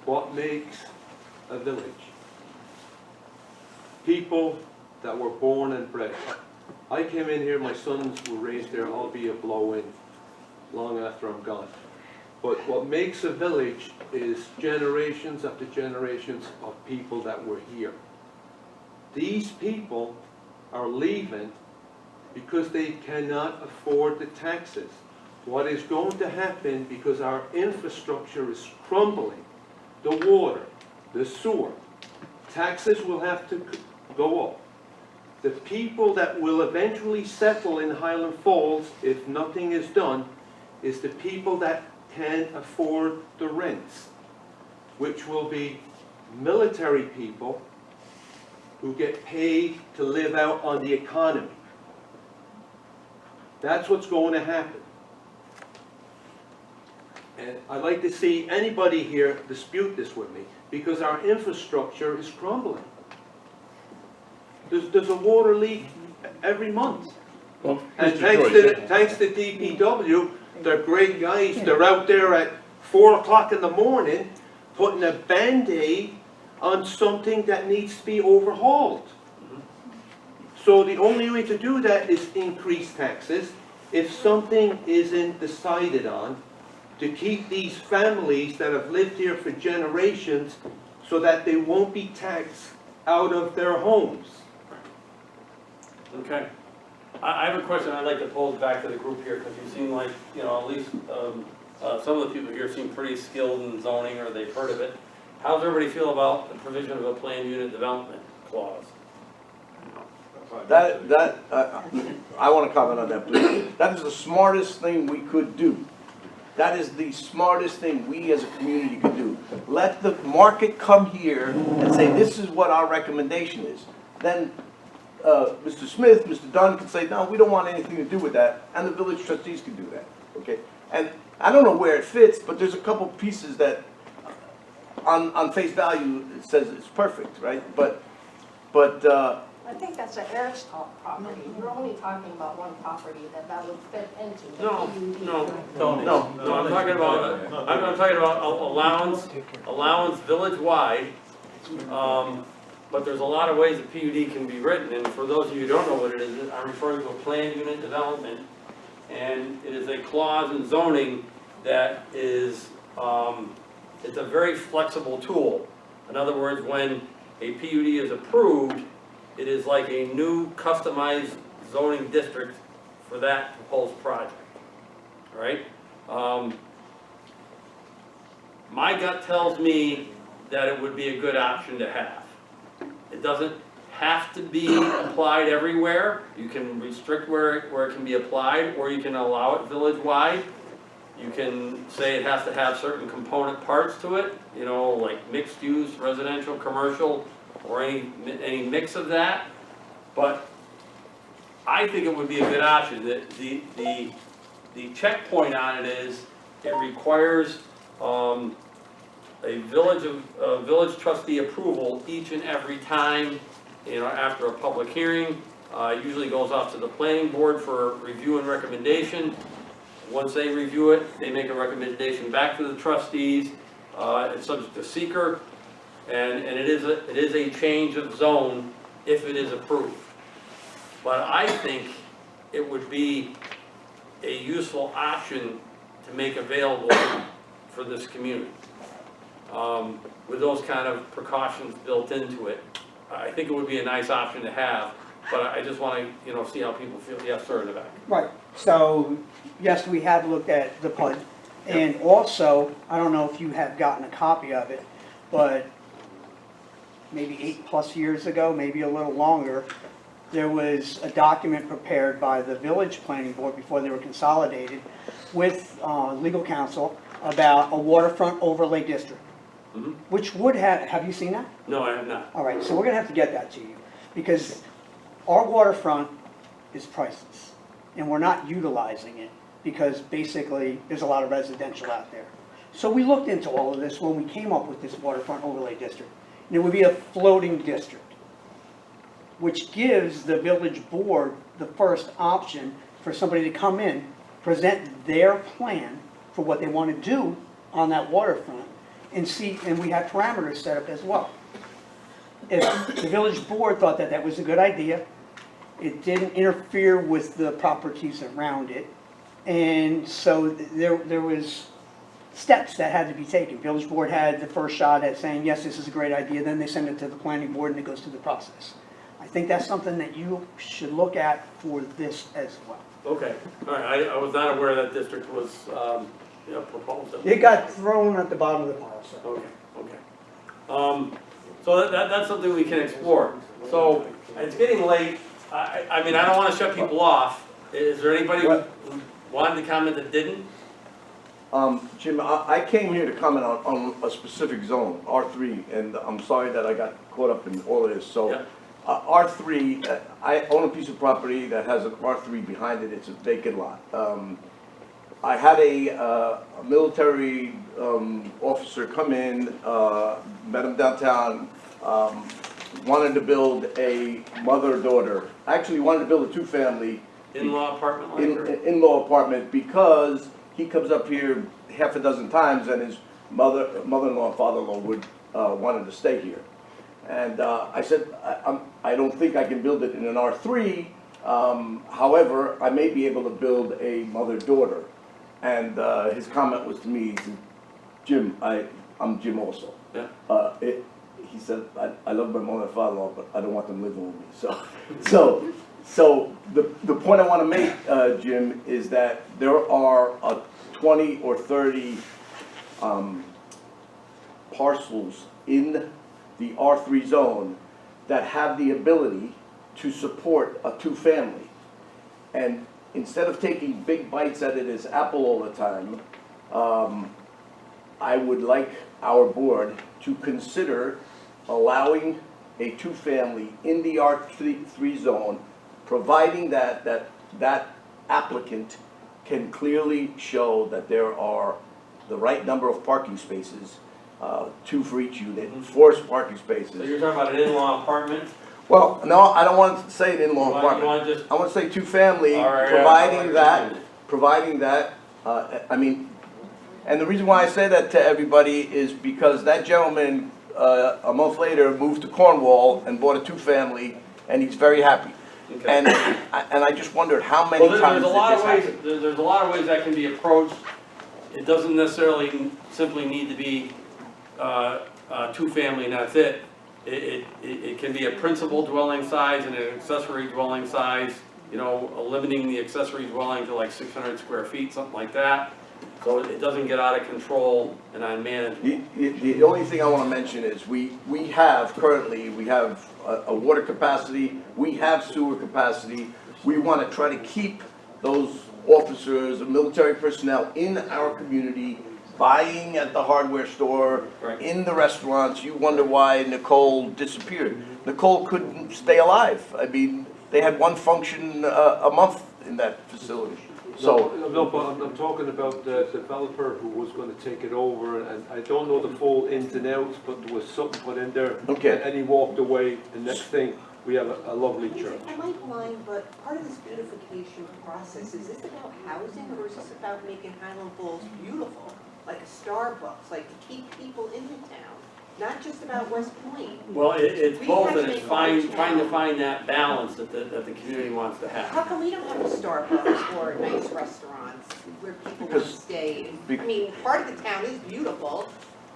What makes a village? People that were born and bred. I came in here, my sons were raised there, I'll be a blow-in long after I'm gone. But what makes a village is generations after generations of people that were here. These people are leaving because they cannot afford the taxes. What is going to happen, because our infrastructure is crumbling, the water, the sewer, taxes will have to go up. The people that will eventually settle in Highland Falls, if nothing is done, is the people that can afford the rents, which will be military people who get paid to live out on the economy. That's what's going to happen. And I'd like to see anybody here dispute this with me, because our infrastructure is crumbling. There's a water leak every month. Well, And thanks to DPW, they're great guys. They're out there at 4 o'clock in the morning putting a Band-Aid on something that needs to be overhauled. So the only way to do that is increase taxes. If something isn't decided on, to keep these families that have lived here for generations so that they won't be taxed out of their homes. Okay. I have a question I'd like to pose back to the group here, because you seem like, you know, at least some of the people here seem pretty skilled in zoning, or they've heard of it. How does everybody feel about the provision of a planned unit development clause? I want to comment on that, please. That is the smartest thing we could do. That is the smartest thing we as a community could do. Let the market come here and say, this is what our recommendation is. Then Mr. Smith, Mr. Dunn can say, no, we don't want anything to do with that, and the village trustees can do that, okay? And I don't know where it fits, but there's a couple pieces that, on face value, it says it's perfect, right? But I think that's an Eric's property. You're only talking about one property that would fit into the No, PUD. no, I'm talking about, I'm talking about allowance village-wide. But there's a lot of ways that PUD can be written, and for those of you who don't know what it is, I'm referring to a planned unit development. And it is a clause in zoning that is, it's a very flexible tool. In other words, when a PUD is approved, it is like a new customized zoning district for that proposed project, all right? My gut tells me that it would be a good option to have. It doesn't have to be applied everywhere. You can restrict where it can be applied, or you can allow it village-wide. You can say it has to have certain component parts to it, you know, like mixed use, residential, commercial, or any mix of that. But I think it would be a good option. The checkpoint on it is it requires a village trustee approval each and every time, you know, after a public hearing. Usually goes off to the planning board for review and recommendation. Once they review it, they make a recommendation back to the trustees. It's subject to seeker, and it is a change of zone if it is approved. But I think it would be a useful option to make available for this community. With those kind of precautions built into it, I think it would be a nice option to have, but I just want to, you know, see how people feel. Yes, sir, in the back. Right, so, yes, we have looked at the PUD, and also, I don't know if you have gotten a copy of it, but maybe 8+ years ago, maybe a little longer, there was a document prepared by the village planning board before they were consolidated with legal counsel about a waterfront overlay district, which would have you seen that? No, I have not. All right, so we're gonna have to get that to you, because our waterfront is priceless, and we're not utilizing it, because basically, there's a lot of residential out there. So we looked into all of this when we came up with this waterfront overlay district, and it would be a floating district, which gives the village board the first option for somebody to come in, present their plan for what they want to do on that waterfront, and see, and we have parameters set up as well. If the village board thought that that was a good idea, it didn't interfere with the properties around it, and so there was steps that had to be taken. Village board had the first shot at saying, yes, this is a great idea, then they send it to the planning board and it goes through the process. I think that's something that you should look at for this as well. Okay, all right, I was not aware that district was, you know, proposed. It got thrown at the bottom of the pile, so. Okay. So that's something we can explore. So, it's getting late. I mean, I don't want to shut people off. Is there anybody who wanted to comment that didn't? Jim, I came here to comment on a specific zone, R3, and I'm sorry that I got caught up in all of this. So, Yeah. R3, I own a piece of property that has an R3 behind it. It's a vacant lot. I had a military officer come in, met him downtown, wanted to build a mother-daughter. Actually wanted to build a two-family. In-law apartment like? In-law apartment, because he comes up here half a dozen times and his mother-in-law and father-in-law wanted to stay here. And I said, I don't think I can build it in an R3, however, I may be able to build a mother-daughter. And his comment was to me, he said, Jim, I'm Jim also. Yeah. he said, I love my mother and father-in-law, but I don't want them living with me. So the point I want to make, Jim, is that there are 20 or 30 parcels in the R3 zone that have the ability to support a two-family. And instead of taking big bites at it as apple all the time, I would like our board to consider allowing a two-family in the R3 zone, providing that applicant can clearly show that there are the right number of parking spaces, 2 for each unit, 4 parking spaces. So you're talking about an in-law apartment? Well, no, I don't want to say an in-law You apartment. want just, I want to say two-family, All right, providing that, I mean, and the reason why I say that to everybody is because that gentleman, a month later, moved to Cornwall and bought a two-family, and he's very happy. okay. And I just wondered how many Well, times there's a did lot this of ways, happen? there's a lot of ways that can be approached. It doesn't necessarily simply need to be two-family and that's it. It can be a principal dwelling size and an accessory dwelling size, you know, limiting the accessory dwelling to like 600 square feet, something like that. So it doesn't get out of control and unmanaged. The only thing I want to mention is we have currently, we have a water capacity, we have sewer capacity. We want to try to keep those officers and military personnel in our community, buying at the hardware store, Right. in the restaurants. You wonder why Nicole disappeared. Nicole couldn't stay alive. I mean, they had one function a month in that facility. So, No, but I'm talking about the developer who was gonna take it over, and I don't know the full ins and outs, but there was something put in there. Okay. And he walked away, the next thing, we have a lovely church. I might mind, but part of this beautification process, is this about housing or is this about making Highland Falls beautiful? Like a Starbucks, like to keep people in the town, not just about West Point. Well, it's We both have and to it's make our trying to town- find that balance that the community wants to How have. come we don't have a Starbucks or nice restaurants where people want to Because- stay? I mean, part of the town is beautiful.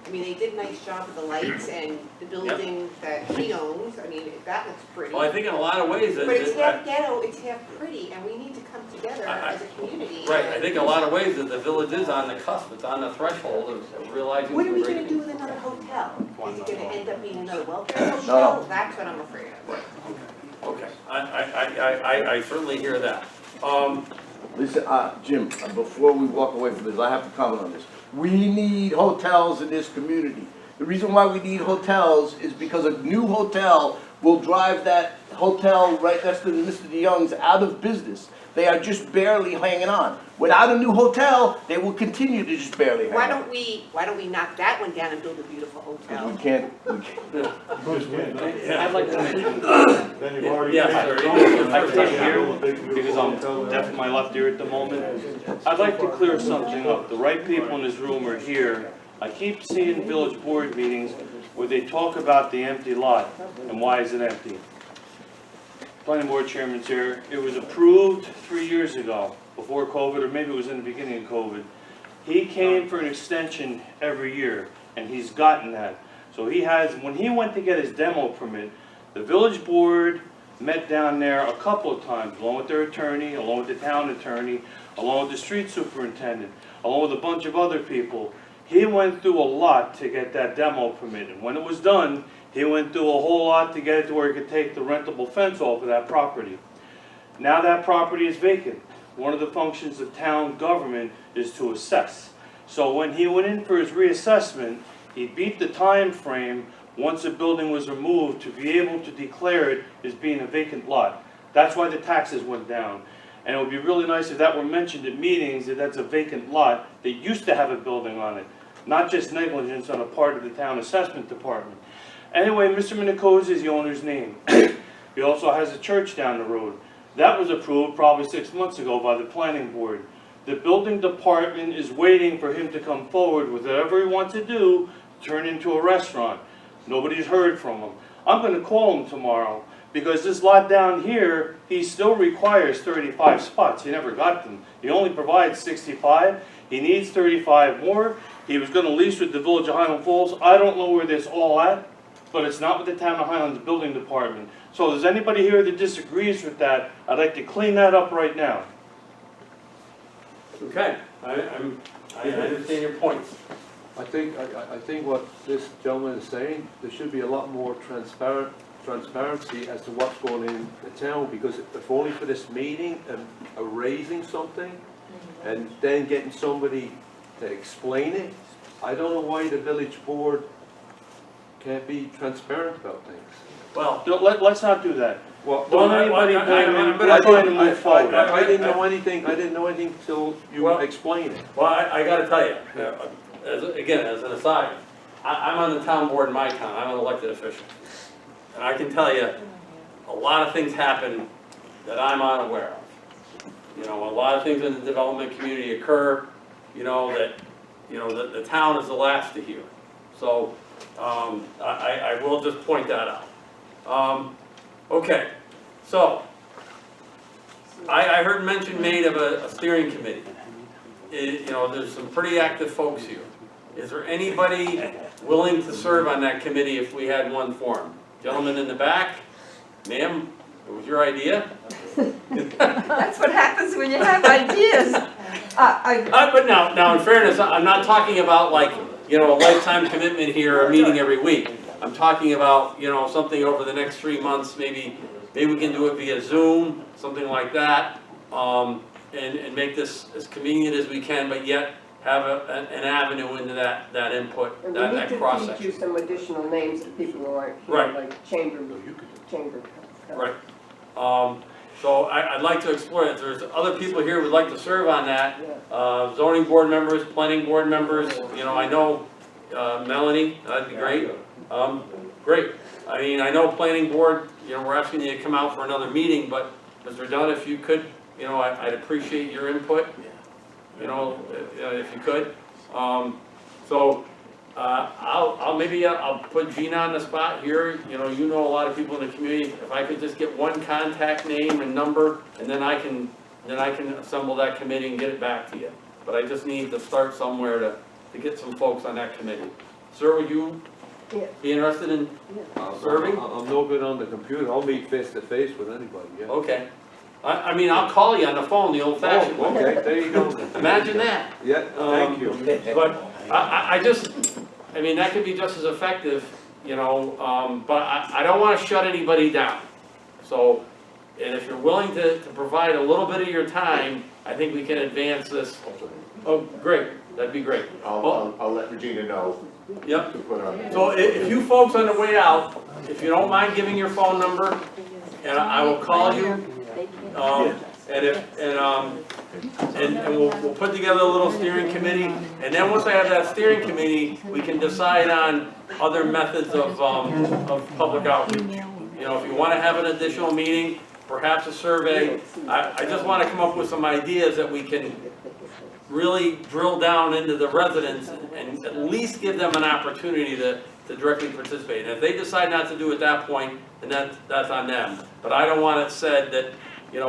I mean, they did a nice job with the lights and the building that he owns. I mean, that looks pretty. Well, I think in a lot of ways that. But it's half ghetto, it's half pretty, and we need to come together as a community. Right, I think in a lot of ways that the village is on the cusp, it's on the threshold of realizing. What are we some gonna great do with another hotel? Is it gonna end up being another welfare No. hotel? That's what I'm afraid of. Okay, I certainly hear that. listen, Jim, before we walk away from this, I have to comment on this. We need hotels in this community. The reason why we need hotels is because a new hotel will drive that hotel right next to Mr. DeYoung's out of business. They are just barely hanging on. Without a new hotel, they will continue to just barely hang on. Why don't we knock that one down and build a beautiful hotel? We can't. I'd like to Then you've already. Yes, sir. I can't hear because I'm deaf in my left ear at the moment. I'd like to clear something up. The right people in this room are here. I keep seeing village board meetings where they talk about the empty lot and why is it empty. Planning board chairman's here. It was approved 3 years ago, before COVID, or maybe it was in the beginning of COVID. He came for an extension every year, and he's gotten that. So he has, when he went to get his demo permit, the village board met down there a couple of times, along with their attorney, along with the town attorney, along with the street superintendent, along with a bunch of other people. He went through a lot to get that demo permit, and when it was done, he went through a whole lot to get it to where he could take the rentable fence off of that property. Now that property is vacant. One of the functions of town government is to assess. So when he went in for his reassessment, he beat the time frame once a building was removed to be able to declare it as being a vacant lot. That's why the taxes went down. And it would be really nice if that were mentioned at meetings, that that's a vacant lot that used to have a building on it, not just negligence on a part of the town assessment department. Anyway, Mr. Minicoz is the owner's name. He also has a church down the road. That was approved probably 6 months ago by the planning board. The building department is waiting for him to come forward with whatever he wants to do, turn into a restaurant. Nobody's heard from him. I'm gonna call him tomorrow, because this lot down here, he still requires 35 spots. He never got them. He only provides 65. He needs 35 more. He was gonna lease with the Village of Highland Falls. I don't know where this all at. but it's not with the Town of Highlands Building Department. So if there's anybody here that disagrees with that, I'd like to clean that up right now. Okay, I understand your points. I think what this gentleman is saying, there should be a lot more transparency as to what's going in the town, because if only for this meeting and raising something, and then getting somebody to explain it, I don't know why the village board can't be transparent about things. Well, Let's not do that. Well, Don't anybody blame him, but I'm trying to move forward. I didn't know anything till you Well- explained it. Well, I gotta tell you, again, as an aside, I'm on the town board in my town, I'm an elected official. And I can tell you, a lot of things happen that I'm unaware of. You know, a lot of things in the development community occur, that the town is the last to hear. So, I will just point that out. Okay, so, I heard mention made of a steering committee. There's some pretty active folks here. Is there anybody willing to serve on that committee if we had one formed? Gentleman in the back, ma'am, it was your idea? That's what happens when you have ideas. But now, in fairness, I'm not talking about like, a lifetime commitment here, a meeting every week. I'm talking about, something over the next 3 months, maybe we can do it via Zoom, something like that, and make this as convenient as we can, but yet have an avenue into that input, And that we need to cross feed you section. some additional names of people who aren't here, Right. like chamber. Right. So I'd like to explore it. If there's other people here who would like to serve on that, zoning board members, planning board members, I know Melanie, that'd be great. Great. I mean, I know planning board, we're asking you to come out for another meeting, but Mr. Dunn, if you could, I'd appreciate your input, if you could. I'll put Gina on the spot here, you know a lot of people in the community, if I could just get one contact name and number, and then I can assemble that committee and get it back to you. But I just need to start somewhere to get some folks on that committee. Sir, would you be interested in serving? I'm no good on the computer, I'll meet face to face with anybody, yeah. Okay. I mean, I'll call you on the phone, the old fashioned way. Okay, there you go. Imagine that. Yeah, thank you. But I mean, that could be just as effective, but I don't want to shut anybody down. So, and if you're willing to provide a little bit of your time, I think we can advance this. Oh, great, that'd be great. I'll let Regina know. Yep. To put on. So if you folks on the way out, if you don't mind giving your phone number, and I will call you. And we'll put together a little steering committee, and then once I have that steering committee, we can decide on other methods of public outreach. If you want to have an additional meeting, perhaps a survey, I just want to come up with some ideas that we can really drill down into the residents and at least give them an opportunity to directly participate. And if they decide not to do at that point, then that's on them. But I don't want it said that,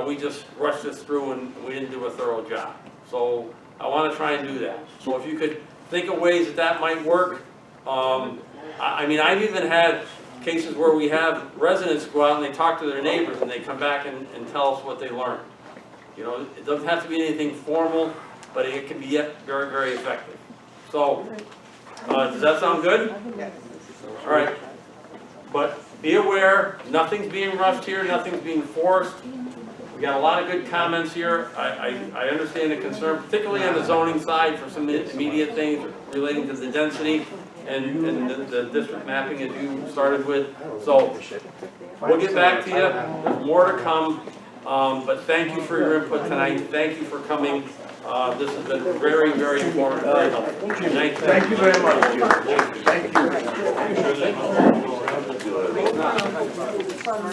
we just rushed this through and we didn't do a thorough job. So I want to try and do that. So if you could think of ways that might work. I mean, I've even had cases where we have residents go out and they talk to their neighbors and they come back and tell us what they learned. It doesn't have to be anything formal, but it can be yet very, very effective. So, does that sound good? Yes. All right. But be aware, nothing's being rushed here, nothing's being forced. We got a lot of good comments here. I understand the concern, particularly on the zoning side for some immediate things relating to the density and the district mapping as you started with. So we'll get back to you. There's more to come. But thank you for your input tonight. Thank you for coming. This has been very, very informative, very helpful. Thank you. Thank you very much. Thank you. Thank you.